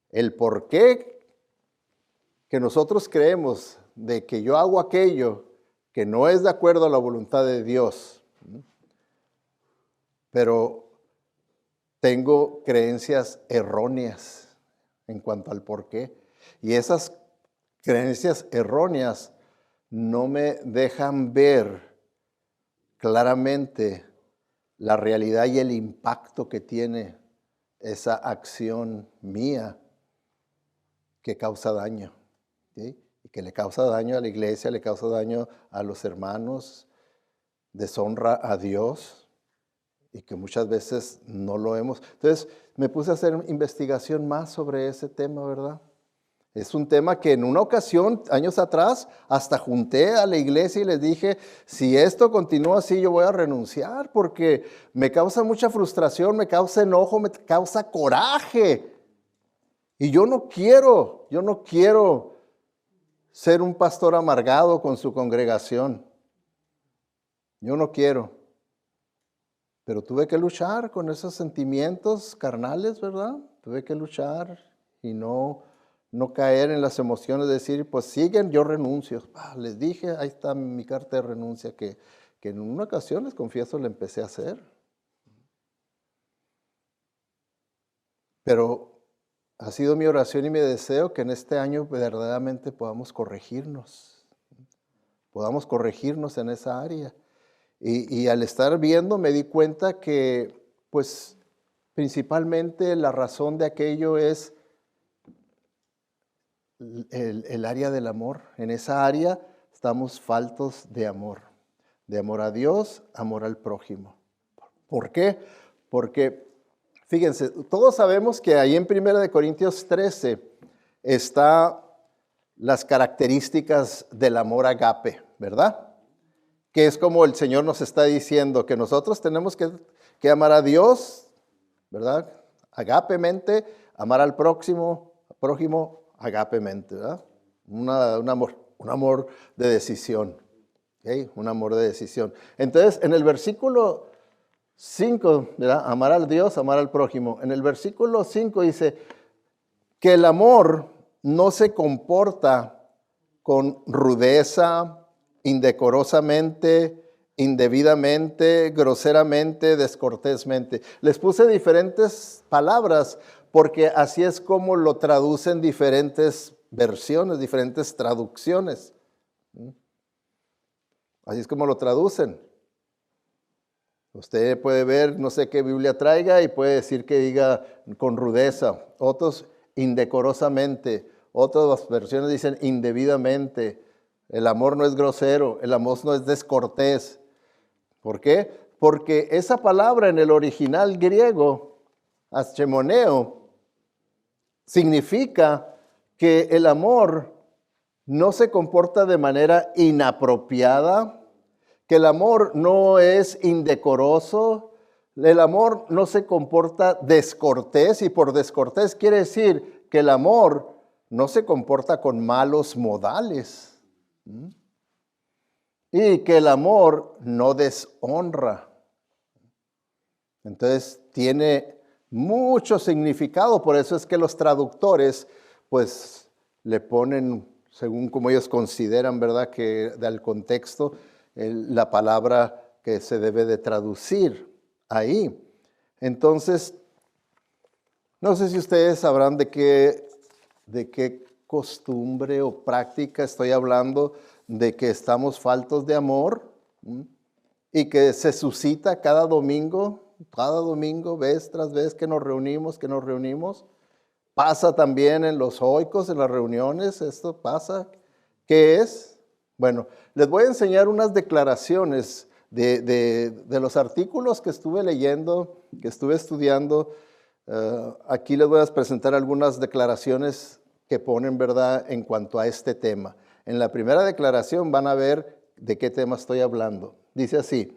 el por qué que nosotros creemos de que yo hago aquello que no es de acuerdo a la voluntad de Dios, pero tengo creencias erróneas en cuanto al por qué. Y esas creencias erróneas no me dejan ver claramente la realidad y el impacto que tiene esa acción mía que causa daño, ¿sí? Y que le causa daño a la iglesia, le causa daño a los hermanos, deshonra a Dios y que muchas veces no lo hemos. Entonces me puse a hacer investigación más sobre ese tema, ¿verdad? Es un tema que en una ocasión, años atrás, hasta junté a la iglesia y les dije, si esto continúa así, yo voy a renunciar porque me causa mucha frustración, me causa enojo, me causa coraje. Y yo no quiero ser un pastor amargado con su congregación. Yo no quiero. Pero tuve que luchar con esos sentimientos carnales, ¿verdad? Tuve que luchar y no caer en las emociones de decir, pues siguen, yo renuncio. Les dije, ahí está mi carta de renuncia que en una ocasión, les confieso, la empecé a hacer. Pero ha sido mi oración y mi deseo que en este año verdaderamente podamos corregirnos en esa área. Y al estar viendo me di cuenta que, pues, principalmente la razón de aquello es el área del amor. En esa área estamos faltos de amor a Dios, amor al prójimo. ¿Por qué? Porque, fíjense, todos sabemos que ahí en 1 Corintios 13 está las características del amor agape, ¿verdad? Que es como el Señor nos está diciendo, que nosotros tenemos que amar a Dios, ¿verdad? Agapemente, amar al prójimo agapemente, ¿verdad? Un amor de decisión, ¿okay? Un amor de decisión. Entonces, en el versículo 5, ¿verdad? Amar al Dios, amar al prójimo. En el versículo 5 dice que el amor no se comporta con rudeza, indecorosamente, indebidamente, groseramente, descortésmente. Les puse diferentes palabras porque así es como lo traducen diferentes versiones, diferentes traducciones. Así es como lo traducen. Usted puede ver, no sé qué Biblia traiga y puede decir que diga con rudeza, otros indecorosamente, otras versiones dicen indebidamente. El amor no es grosero, el amor no es descortés. ¿Por qué? Porque esa palabra en el original griego, askemoneo, significa que el amor no se comporta de manera inapropiada, que el amor no es indecoroso, el amor no se comporta descortés, y por descortés quiere decir que el amor no se comporta con malos modales. Y que el amor no deshonra. Entonces tiene mucho significado, por eso es que los traductores pues le ponen, según como ellos consideran, ¿verdad? Que del contexto, la palabra que se debe de traducir ahí. Entonces, no sé si ustedes sabrán de qué costumbre o práctica estoy hablando, de que estamos faltos de amor y que se suscita cada domingo, vez tras vez que nos reunimos. Pasa también en los oicos, en las reuniones, esto pasa. ¿Qué es? Bueno, les voy a enseñar unas declaraciones de los artículos que estuve leyendo, que estuve estudiando. Aquí les voy a presentar algunas declaraciones que ponen, ¿verdad?, en cuanto a este tema. En la primera declaración van a ver de qué tema estoy hablando. Dice así: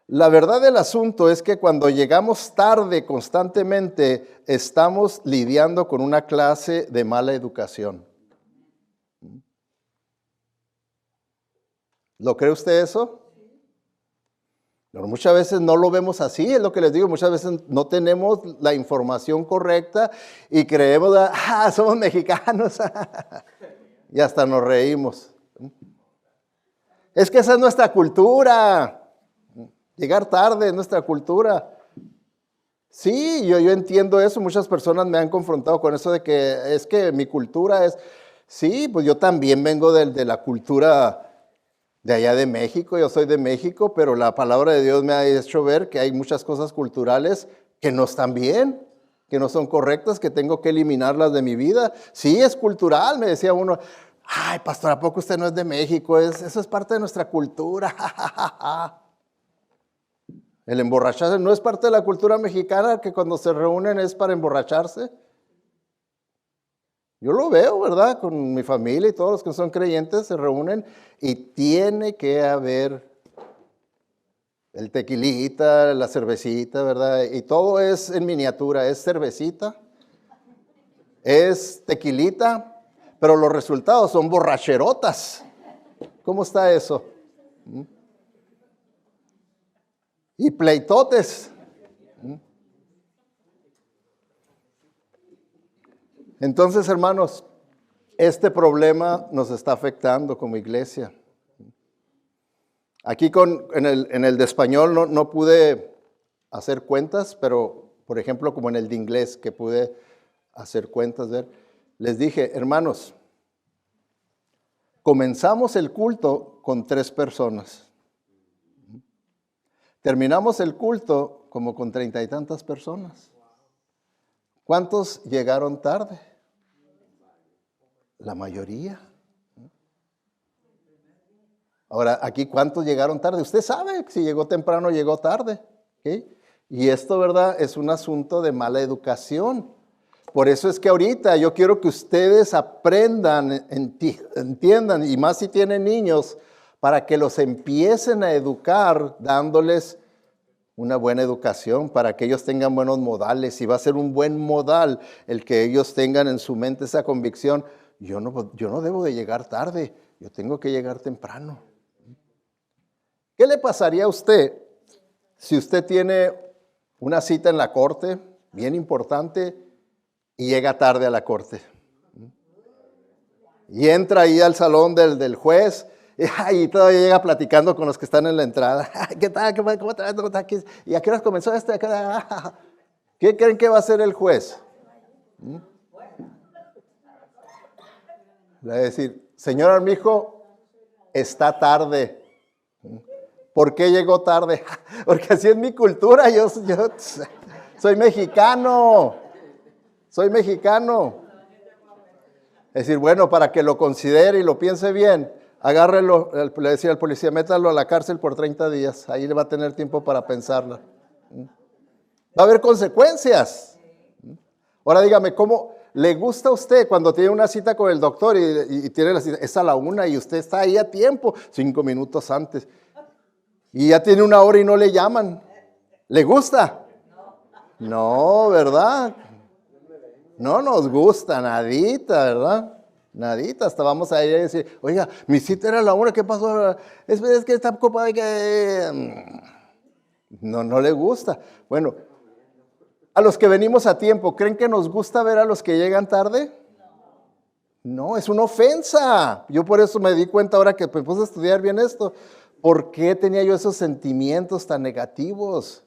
la verdad del asunto es que cuando llegamos tarde constantemente, estamos lidiando con una clase de mala educación. ¿Lo cree usted eso? Pero muchas veces no lo vemos así, es lo que les digo, muchas veces no tenemos la información correcta y creemos, somos mexicanos, y hasta nos reímos. Es que esa es nuestra cultura, llegar tarde es nuestra cultura. Sí, yo entiendo eso, muchas personas me han confrontado con eso de que es que mi cultura es, sí, pues yo también vengo de la cultura de allá de México, yo soy de México, pero la palabra de Dios me ha hecho ver que hay muchas cosas culturales que no están bien, que no son correctas, que tengo que eliminarlas de mi vida. Sí, es cultural, me decía uno, ay, pastor, ¿a poco usted no es de México? Eso es parte de nuestra cultura. El emborracharse no es parte de la cultura mexicana, que cuando se reúnen es para emborracharse. Yo lo veo, ¿verdad? Con mi familia y todos los que son creyentes se reúnen y tiene que haber el tequilita, la cervecita, ¿verdad? Y todo es en miniatura, es cervecita, es tequilita, pero los resultados son borracherotas. ¿Cómo está eso? Y pleitotes. Entonces, hermanos, este problema nos está afectando como iglesia. Aquí en el de español no pude hacer cuentas, pero por ejemplo como en el de inglés que pude hacer cuentas, les dije, hermanos, comenzamos el culto con 3 personas. Terminamos el culto como con 30 y tantas personas. ¿Cuántos llegaron tarde? La mayoría. Ahora, aquí, ¿cuántos llegaron tarde? Usted sabe si llegó temprano o llegó tarde. ¿Okay? Y esto, ¿verdad?, es un asunto de mala educación. Por eso es que ahorita yo quiero que ustedes aprendan, entiendan, y más si tienen niños, para que los empiecen a educar dándoles una buena educación, para que ellos tengan buenos modales. Y va a ser un buen modal el que ellos tengan en su mente esa convicción. Yo no debo de llegar tarde, yo tengo que llegar temprano. ¿Qué le pasaría a usted si usted tiene una cita en la corte, bien importante, y llega tarde a la corte? Y entra ahí al salón del juez, y todavía llega platicando con los que están en la entrada. ¿Qué tal? ¿Cómo estás? ¿Y a qué hora comenzó esto? ¿Qué creen que va a hacer el juez? Le va a decir, señor Armijo, está tarde. ¿Por qué llegó tarde? Porque así es mi cultura, yo soy mexicano. Soy mexicano. Es decir, bueno, para que lo considere y lo piense bien, agárrelo, le decía al policía, métalo a la cárcel por 30 días. Ahí le va a tener tiempo para pensarla. Va a haber consecuencias. Ahora dígame, ¿cómo? ¿Le gusta a usted cuando tiene una cita con el doctor y tiene la cita, es a la 1 y usted está ahí a tiempo, 5 minutos antes, y ya tiene 1 hora y no le llaman? ¿Le gusta? No, ¿verdad? No nos gusta, nadita, ¿verdad? Nadita, hasta vamos a ir a decir, oiga, mi cita era a la 1, ¿qué pasó? Es que está ocupada, que... No le gusta. Bueno, a los que venimos a tiempo, ¿creen que nos gusta ver a los que llegan tarde? No, es una ofensa. Yo por eso me di cuenta ahora que me puse a estudiar bien esto. ¿Por qué tenía yo esos sentimientos tan negativos?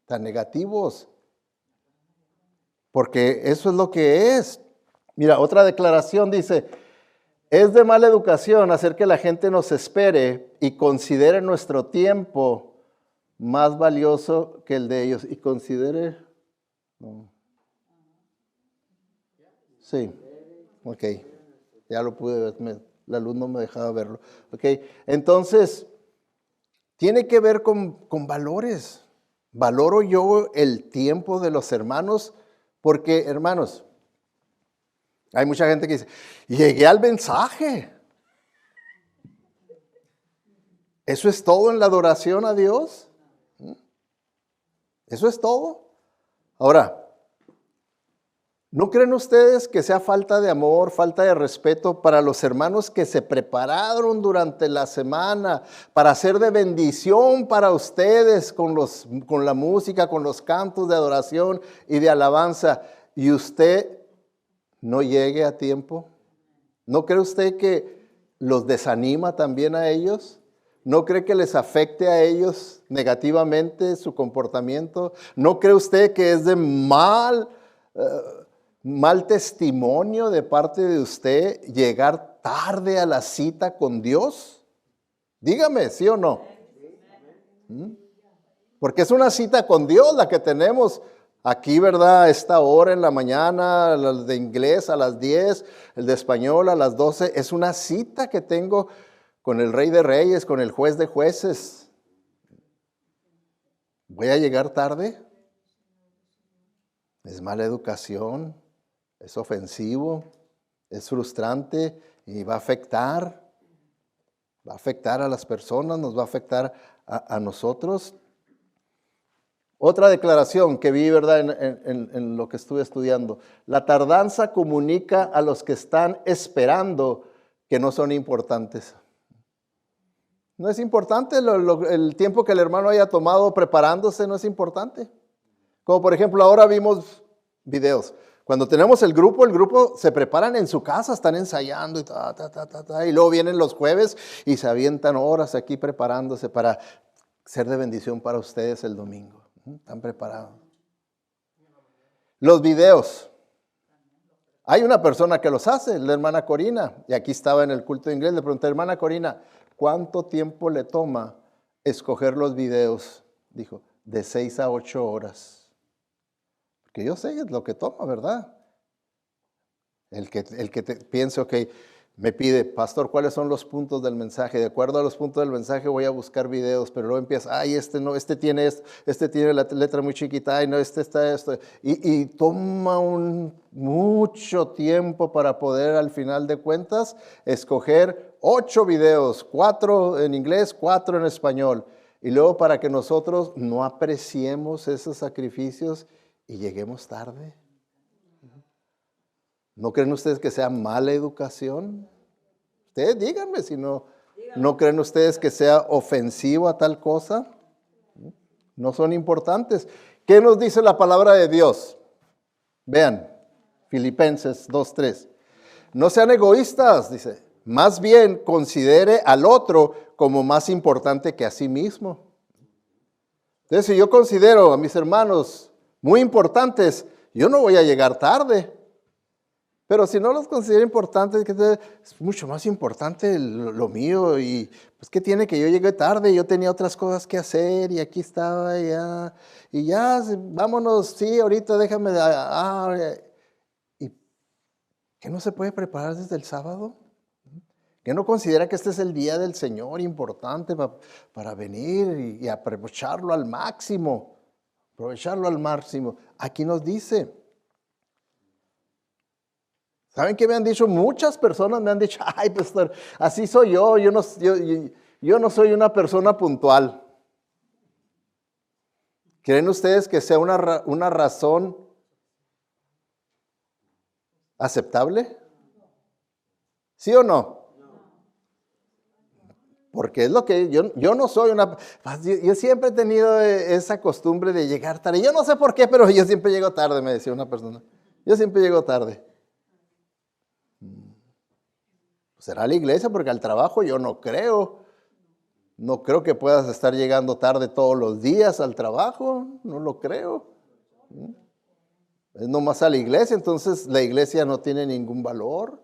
Tan negativos. Porque eso es lo que es. Mira, otra declaración dice, es de mala educación hacer que la gente nos espere y considere nuestro tiempo más valioso que el de ellos. Y considere... No. Sí, ok, ya lo pude ver, la luz no me dejaba verlo. Ok, entonces, tiene que ver con valores. Valoro yo el tiempo de los hermanos, porque, hermanos, hay mucha gente que dice, llegué al mensaje. ¿Eso es todo en la adoración a Dios? ¿Eso es todo? Ahora, ¿no creen ustedes que sea falta de amor, falta de respeto para los hermanos que se prepararon durante la semana para hacer de bendición para ustedes con la música, con los cantos de adoración y de alabanza, y usted no llegue a tiempo? ¿No cree usted que los desanima también a ellos? ¿No cree que les afecte a ellos negativamente su comportamiento? ¿No cree usted que es de mal testimonio de parte de usted llegar tarde a la cita con Dios? Dígame, ¿sí o no? Porque es una cita con Dios la que tenemos aquí, ¿verdad? A esta hora en la mañana, el de inglés a las 10, el de español a las 12. Es una cita que tengo con el Rey de Reyes, con el Juez de Jueces. ¿Voy a llegar tarde? Es mala educación, es ofensivo, es frustrante y va a afectar a las personas, nos va a afectar a nosotros. Otra declaración que vi, ¿verdad?, en lo que estuve estudiando. La tardanza comunica a los que están esperando que no son importantes. No es importante el tiempo que el hermano haya tomado preparándose, no es importante. Como por ejemplo, ahora vimos videos. Cuando tenemos el grupo se preparan en su casa, están ensayando y luego vienen los jueves y se avientan horas aquí preparándose para ser de bendición para ustedes el domingo. Están preparados. Los videos. Hay una persona que los hace, la hermana Corina, y aquí estaba en el culto de inglés, le pregunté, hermana Corina, ¿cuánto tiempo le toma escoger los videos? Dijo, de 6 a 8 horas. Que yo sé lo que toma, ¿verdad? El que piense, ok, me pide, pastor, ¿cuáles son los puntos del mensaje? De acuerdo a los puntos del mensaje voy a buscar videos, pero luego empieza, ay, este no, este tiene la letra muy chiquita, ay, no, este está esto. Y toma mucho tiempo para poder, al final de cuentas, escoger 8 videos, 4 en inglés, 4 en español. Y luego para que nosotros no apreciemos esos sacrificios y lleguemos tarde. ¿No creen ustedes que sea mala educación? Ustedes díganme si no creen ustedes que sea ofensivo a tal cosa. No son importantes. ¿Qué nos dice la palabra de Dios? Vean, Filipenses 2:3. No sean egoístas, dice. Más bien considere al otro como más importante que a sí mismo. Entonces, si yo considero a mis hermanos muy importantes, yo no voy a llegar tarde. Pero si no los considero importantes, es mucho más importante lo mío. Y pues, ¿qué tiene que yo llegué tarde? Yo tenía otras cosas que hacer y aquí estaba ya. Y ya, vámonos, sí, ahorita déjame. ¿Y qué no se puede preparar desde el sábado? ¿Qué no considera que este es el día del Señor importante para venir y aprovecharlo al máximo? Aprovecharlo al máximo. Aquí nos dice. ¿Saben qué me han dicho? Muchas personas me han dicho, ay, pastor, así soy yo no soy una persona puntual. ¿Creen ustedes que sea una razón aceptable? ¿Sí o no? Porque es lo que yo no soy yo siempre he tenido esa costumbre de llegar tarde. Yo no sé por qué, pero yo siempre llego tarde, me decía una persona. Yo siempre llego tarde. ¿Será a la iglesia? Porque al trabajo yo no creo. No creo que puedas estar llegando tarde todos los días al trabajo. No lo creo. Es nomás a la iglesia, entonces la iglesia no tiene ningún valor.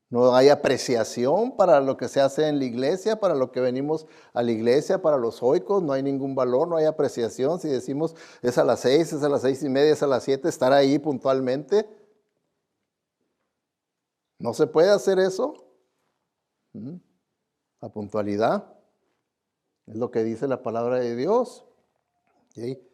No hay apreciación para lo que se hace en la iglesia, para lo que venimos a la iglesia, para los oicos, no hay ningún valor, no hay apreciación. Si decimos es a las 6, es a las 6:30, es a las 7, estar ahí puntualmente. ¿No se puede hacer eso? La puntualidad es lo que dice la palabra de Dios. ¿Sí?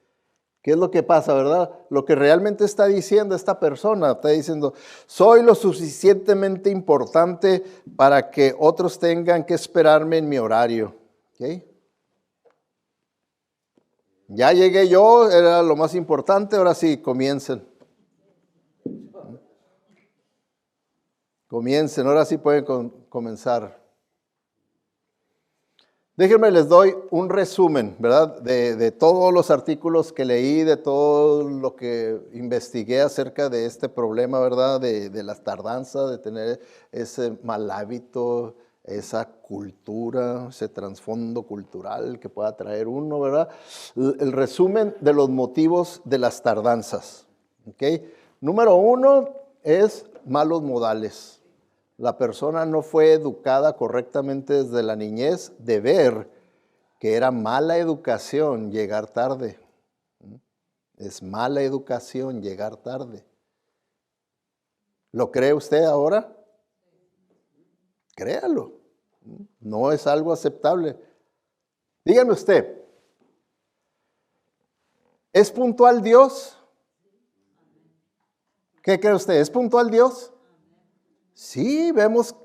¿Qué es lo que pasa, verdad? Lo que realmente está diciendo esta persona, está diciendo, soy lo suficientemente importante para que otros tengan que esperarme en mi horario. ¿Okay? Ya llegué yo, era lo más importante, ahora sí, comiencen. Comiencen, ahora sí pueden comenzar. Déjenme, les doy un resumen, ¿verdad? De todos los artículos que leí, de todo lo que investigué acerca de este problema, ¿verdad? De las tardanzas, de tener ese mal hábito, esa cultura, ese trasfondo cultural que pueda traer uno, ¿verdad? El resumen de los motivos de las tardanzas, ¿ok? Número 1 es malos modales. La persona no fue educada correctamente desde la niñez de ver que era mala educación llegar tarde. Es mala educación llegar tarde. ¿Lo cree usted ahora? Créalo. No es algo aceptable. Dígame usted, ¿es puntual Dios? ¿Qué cree usted? ¿Es puntual Dios? Sí, vemos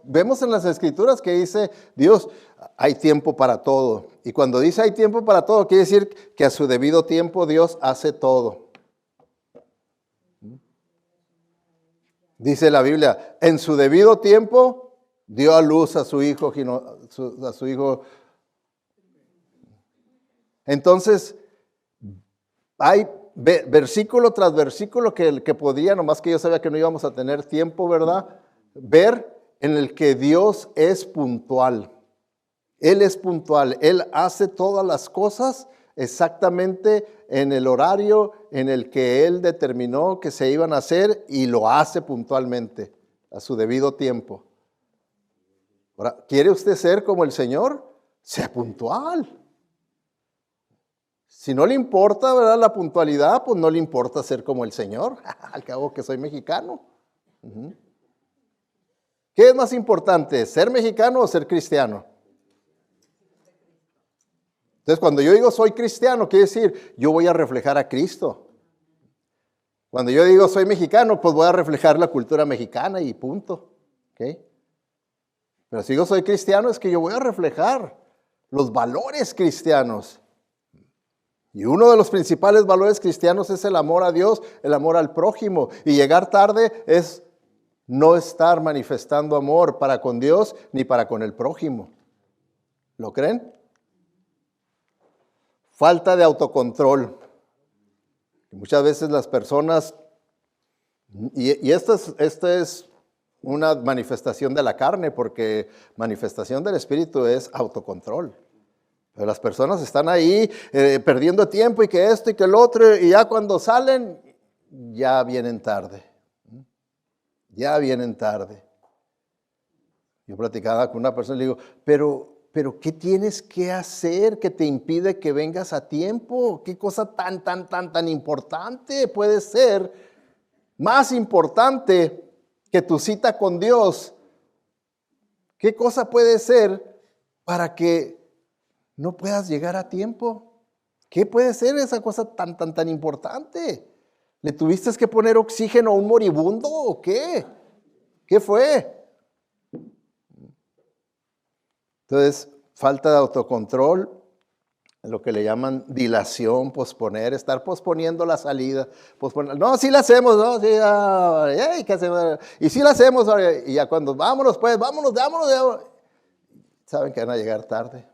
en las escrituras que dice Dios, hay tiempo para todo. Y cuando dice hay tiempo para todo, quiere decir que a su debido tiempo Dios hace todo. Dice la Biblia, en su debido tiempo dio a luz a su hijo, Entonces, hay versículo tras versículo que podría, nomás que yo sabía que no íbamos a tener tiempo, ¿verdad? Ver en el que Dios es puntual. Él es puntual. Él hace todas las cosas exactamente en el horario en el que Él determinó que se iban a hacer y lo hace puntualmente a su debido tiempo. Ahora, ¿quiere usted ser como el Señor? Sea puntual. Si no le importa, ¿verdad?, la puntualidad, pues no le importa ser como el Señor. Al cabo que soy mexicano. ¿Qué es más importante, ser mexicano o ser cristiano? Entonces, cuando yo digo soy cristiano, quiere decir, yo voy a reflejar a Cristo. Cuando yo digo soy mexicano, pues voy a reflejar la cultura mexicana y punto. ¿Okay? Pero si digo soy cristiano, es que yo voy a reflejar los valores cristianos. Y uno de los principales valores cristianos es el amor a Dios, el amor al prójimo. Y llegar tarde es no estar manifestando amor para con Dios ni para con el prójimo. ¿Lo creen? Falta de autocontrol. Muchas veces las personas, y esta es una manifestación de la carne, porque manifestación del espíritu es autocontrol. Pero las personas están ahí perdiendo tiempo y que esto y que el otro, y ya cuando salen, ya vienen tarde. Ya vienen tarde. Yo platicaba con una persona y le digo, pero ¿qué tienes que hacer que te impide que vengas a tiempo? ¿Qué cosa tan importante puede ser? Más importante que tu cita con Dios. ¿Qué cosa puede ser para que no puedas llegar a tiempo? ¿Qué puede ser esa cosa tan importante? ¿Le tuviste que poner oxígeno a un moribundo o qué? ¿Qué fue? Entonces, falta de autocontrol, lo que le llaman dilación, posponer, estar posponiendo la salida. No, sí la hacemos, no, sí, ¿qué hacemos? Y sí la hacemos, y ya cuando, vámonos pues, vámonos. Saben que van a llegar tarde.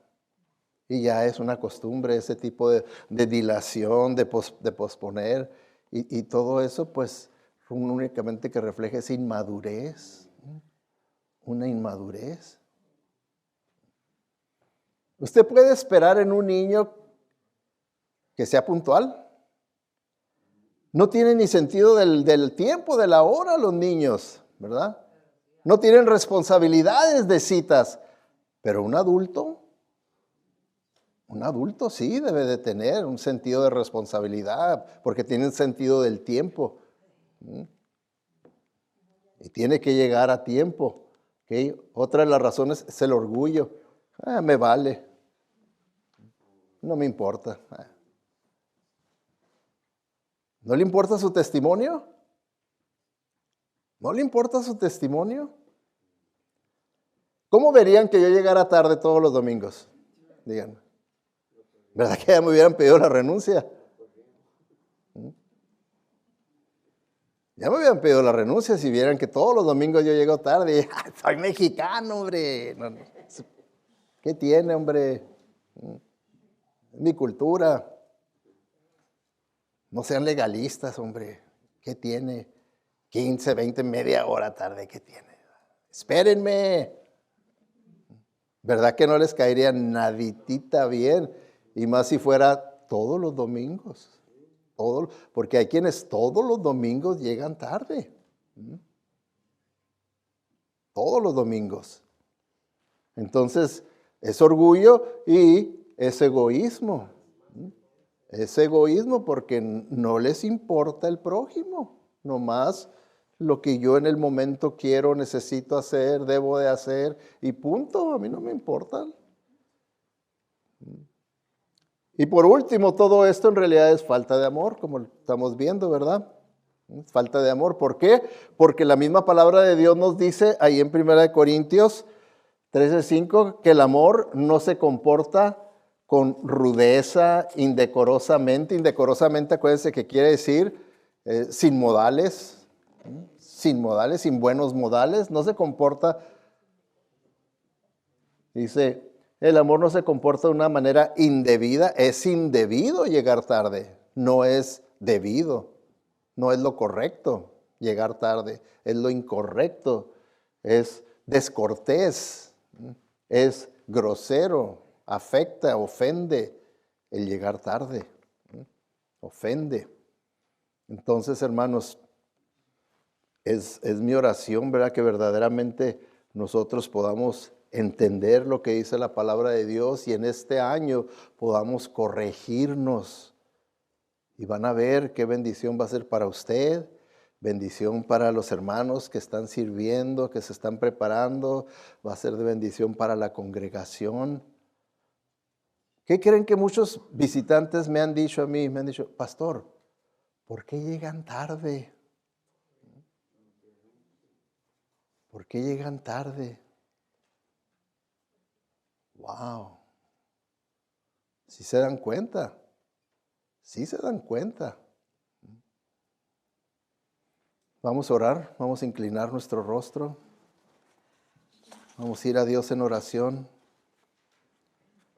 Y ya es una costumbre ese tipo de dilación, de posponer. Y todo eso, pues, únicamente que refleja esa inmadurez. Una inmadurez. Usted puede esperar en un niño que sea puntual. No tienen ni sentido del tiempo, de la hora los niños, ¿verdad? No tienen responsabilidades de citas. Pero un adulto sí debe de tener un sentido de responsabilidad, porque tiene un sentido del tiempo. Y tiene que llegar a tiempo. ¿Okay? Otra de las razones es el orgullo. Me vale. No me importa. ¿No le importa su testimonio? ¿No le importa su testimonio? ¿Cómo verían que yo llegara tarde todos los domingos? Díganme. ¿Verdad que ya me hubieran pedido la renuncia? Ya me hubieran pedido la renuncia si vieran que todos los domingos yo llego tarde. Soy mexicano, hombre. No. ¿Qué tiene, hombre? Es mi cultura. No sean legalistas, hombre. ¿Qué tiene? 15, 20, media hora tarde, ¿qué tiene? Espérenme. ¿Verdad que no les caería naditita bien? Y más si fuera todos los domingos. Porque hay quienes todos los domingos llegan tarde. Todos los domingos. Entonces, es orgullo y es egoísmo. Es egoísmo porque no les importa el prójimo. Nomás lo que yo en el momento quiero, necesito hacer, debo de hacer y punto. A mí no me importa. Y por último, todo esto en realidad es falta de amor, como estamos viendo, ¿verdad? Falta de amor. ¿Por qué? Porque la misma palabra de Dios nos dice ahí en 1 Corintios 13:5 que el amor no se comporta con rudeza, indecorosamente. Indecorosamente, acuérdense que quiere decir sin modales, sin buenos modales. No se comporta, dice, el amor no se comporta de una manera indebida. Es indebido llegar tarde, no es debido. No es lo correcto llegar tarde, es lo incorrecto, es descortés, es grosero, afecta, ofende el llegar tarde, ofende. Entonces, hermanos, es mi oración, ¿verdad? Que verdaderamente nosotros podamos entender lo que dice la palabra de Dios y en este año podamos corregirnos. Y van a ver qué bendición va a ser para usted, bendición para los hermanos que están sirviendo, que se están preparando, va a ser de bendición para la congregación. ¿Qué creen que muchos visitantes me han dicho a mí? Me han dicho, pastor, ¿por qué llegan tarde? ¿Por qué llegan tarde? Wow. ¿Sí se dan cuenta? Sí se dan cuenta. Vamos a orar, vamos a inclinar nuestro rostro. Vamos a ir a Dios en oración.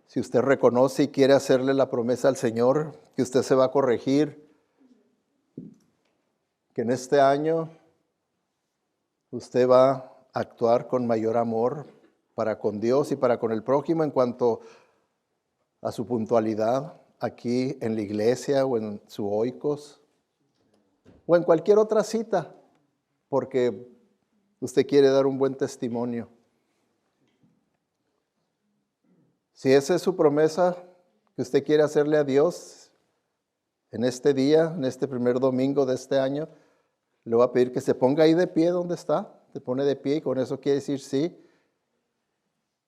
Si usted reconoce y quiere hacerle la promesa al Señor, que usted se va a corregir, que en este año usted va a actuar con mayor amor para con Dios y para con el prójimo en cuanto a su puntualidad aquí en la iglesia o en su oikos o en cualquier otra cita, porque usted quiere dar un buen testimonio. Si esa es su promesa que usted quiere hacerle a Dios en este día, en este primer domingo de este año, le voy a pedir que se ponga ahí de pie donde está, se pone de pie y con eso quiere decir sí,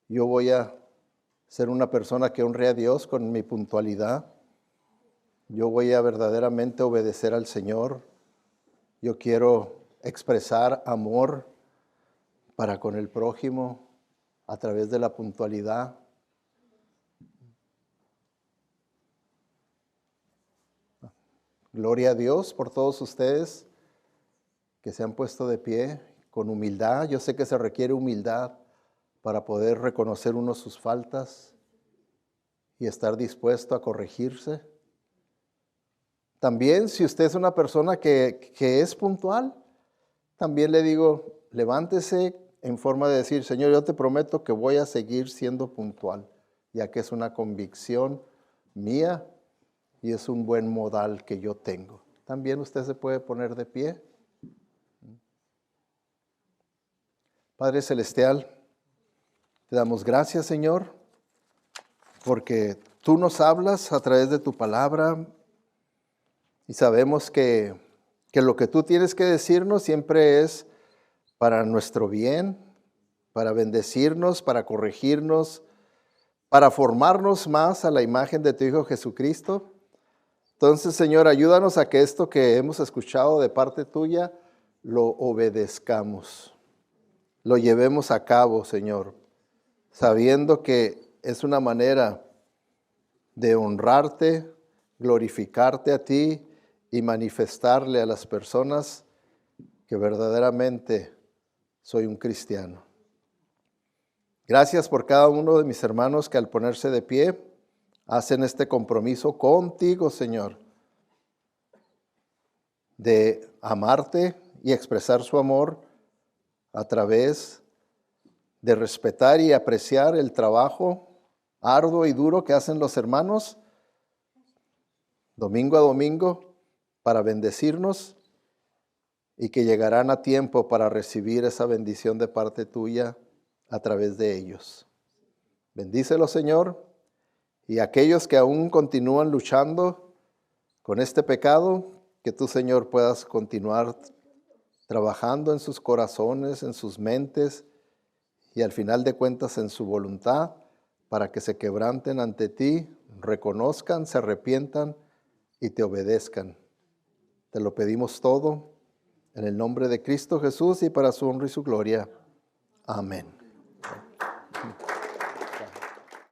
yo voy a ser una persona que honre a Dios con mi puntualidad, yo voy a verdaderamente obedecer al Señor, yo quiero expresar amor para con el prójimo a través de la puntualidad. Gloria a Dios por todos ustedes que se han puesto de pie con humildad. Yo sé que se requiere humildad para poder reconocer uno sus faltas y estar dispuesto a corregirse. También, si usted es una persona que es puntual, también le digo, levántese en forma de decir, Señor, yo te prometo que voy a seguir siendo puntual, ya que es una convicción mía y es un buen modal que yo tengo. También usted se puede poner de pie. Padre Celestial, te damos gracias, Señor, porque tú nos hablas a través de tu palabra y sabemos que lo que tú tienes que decirnos siempre es para nuestro bien, para bendecirnos, para corregirnos, para formarnos más a la imagen de tu Hijo Jesucristo. Entonces, Señor, ayúdanos a que esto que hemos escuchado de parte tuya lo obedezcamos, lo llevemos a cabo, Señor, sabiendo que es una manera de honrarte, glorificarte a ti y manifestarle a las personas que verdaderamente soy un cristiano. Gracias por cada uno de mis hermanos que al ponerse de pie hacen este compromiso contigo, Señor, de amarte y expresar su amor a través de respetar y apreciar el trabajo arduo y duro que hacen los hermanos domingo a domingo para bendecirnos y que llegarán a tiempo para recibir esa bendición de parte tuya a través de ellos. Bendícelos, Señor, y aquellos que aún continúan luchando con este pecado, que tú, Señor, puedas continuar trabajando en sus corazones, en sus mentes y al final de cuentas en su voluntad, para que se quebranten ante ti, reconozcan, se arrepientan y te obedezcan. Te lo pedimos todo en el nombre de Cristo Jesús y para su honra y su gloria. Amén.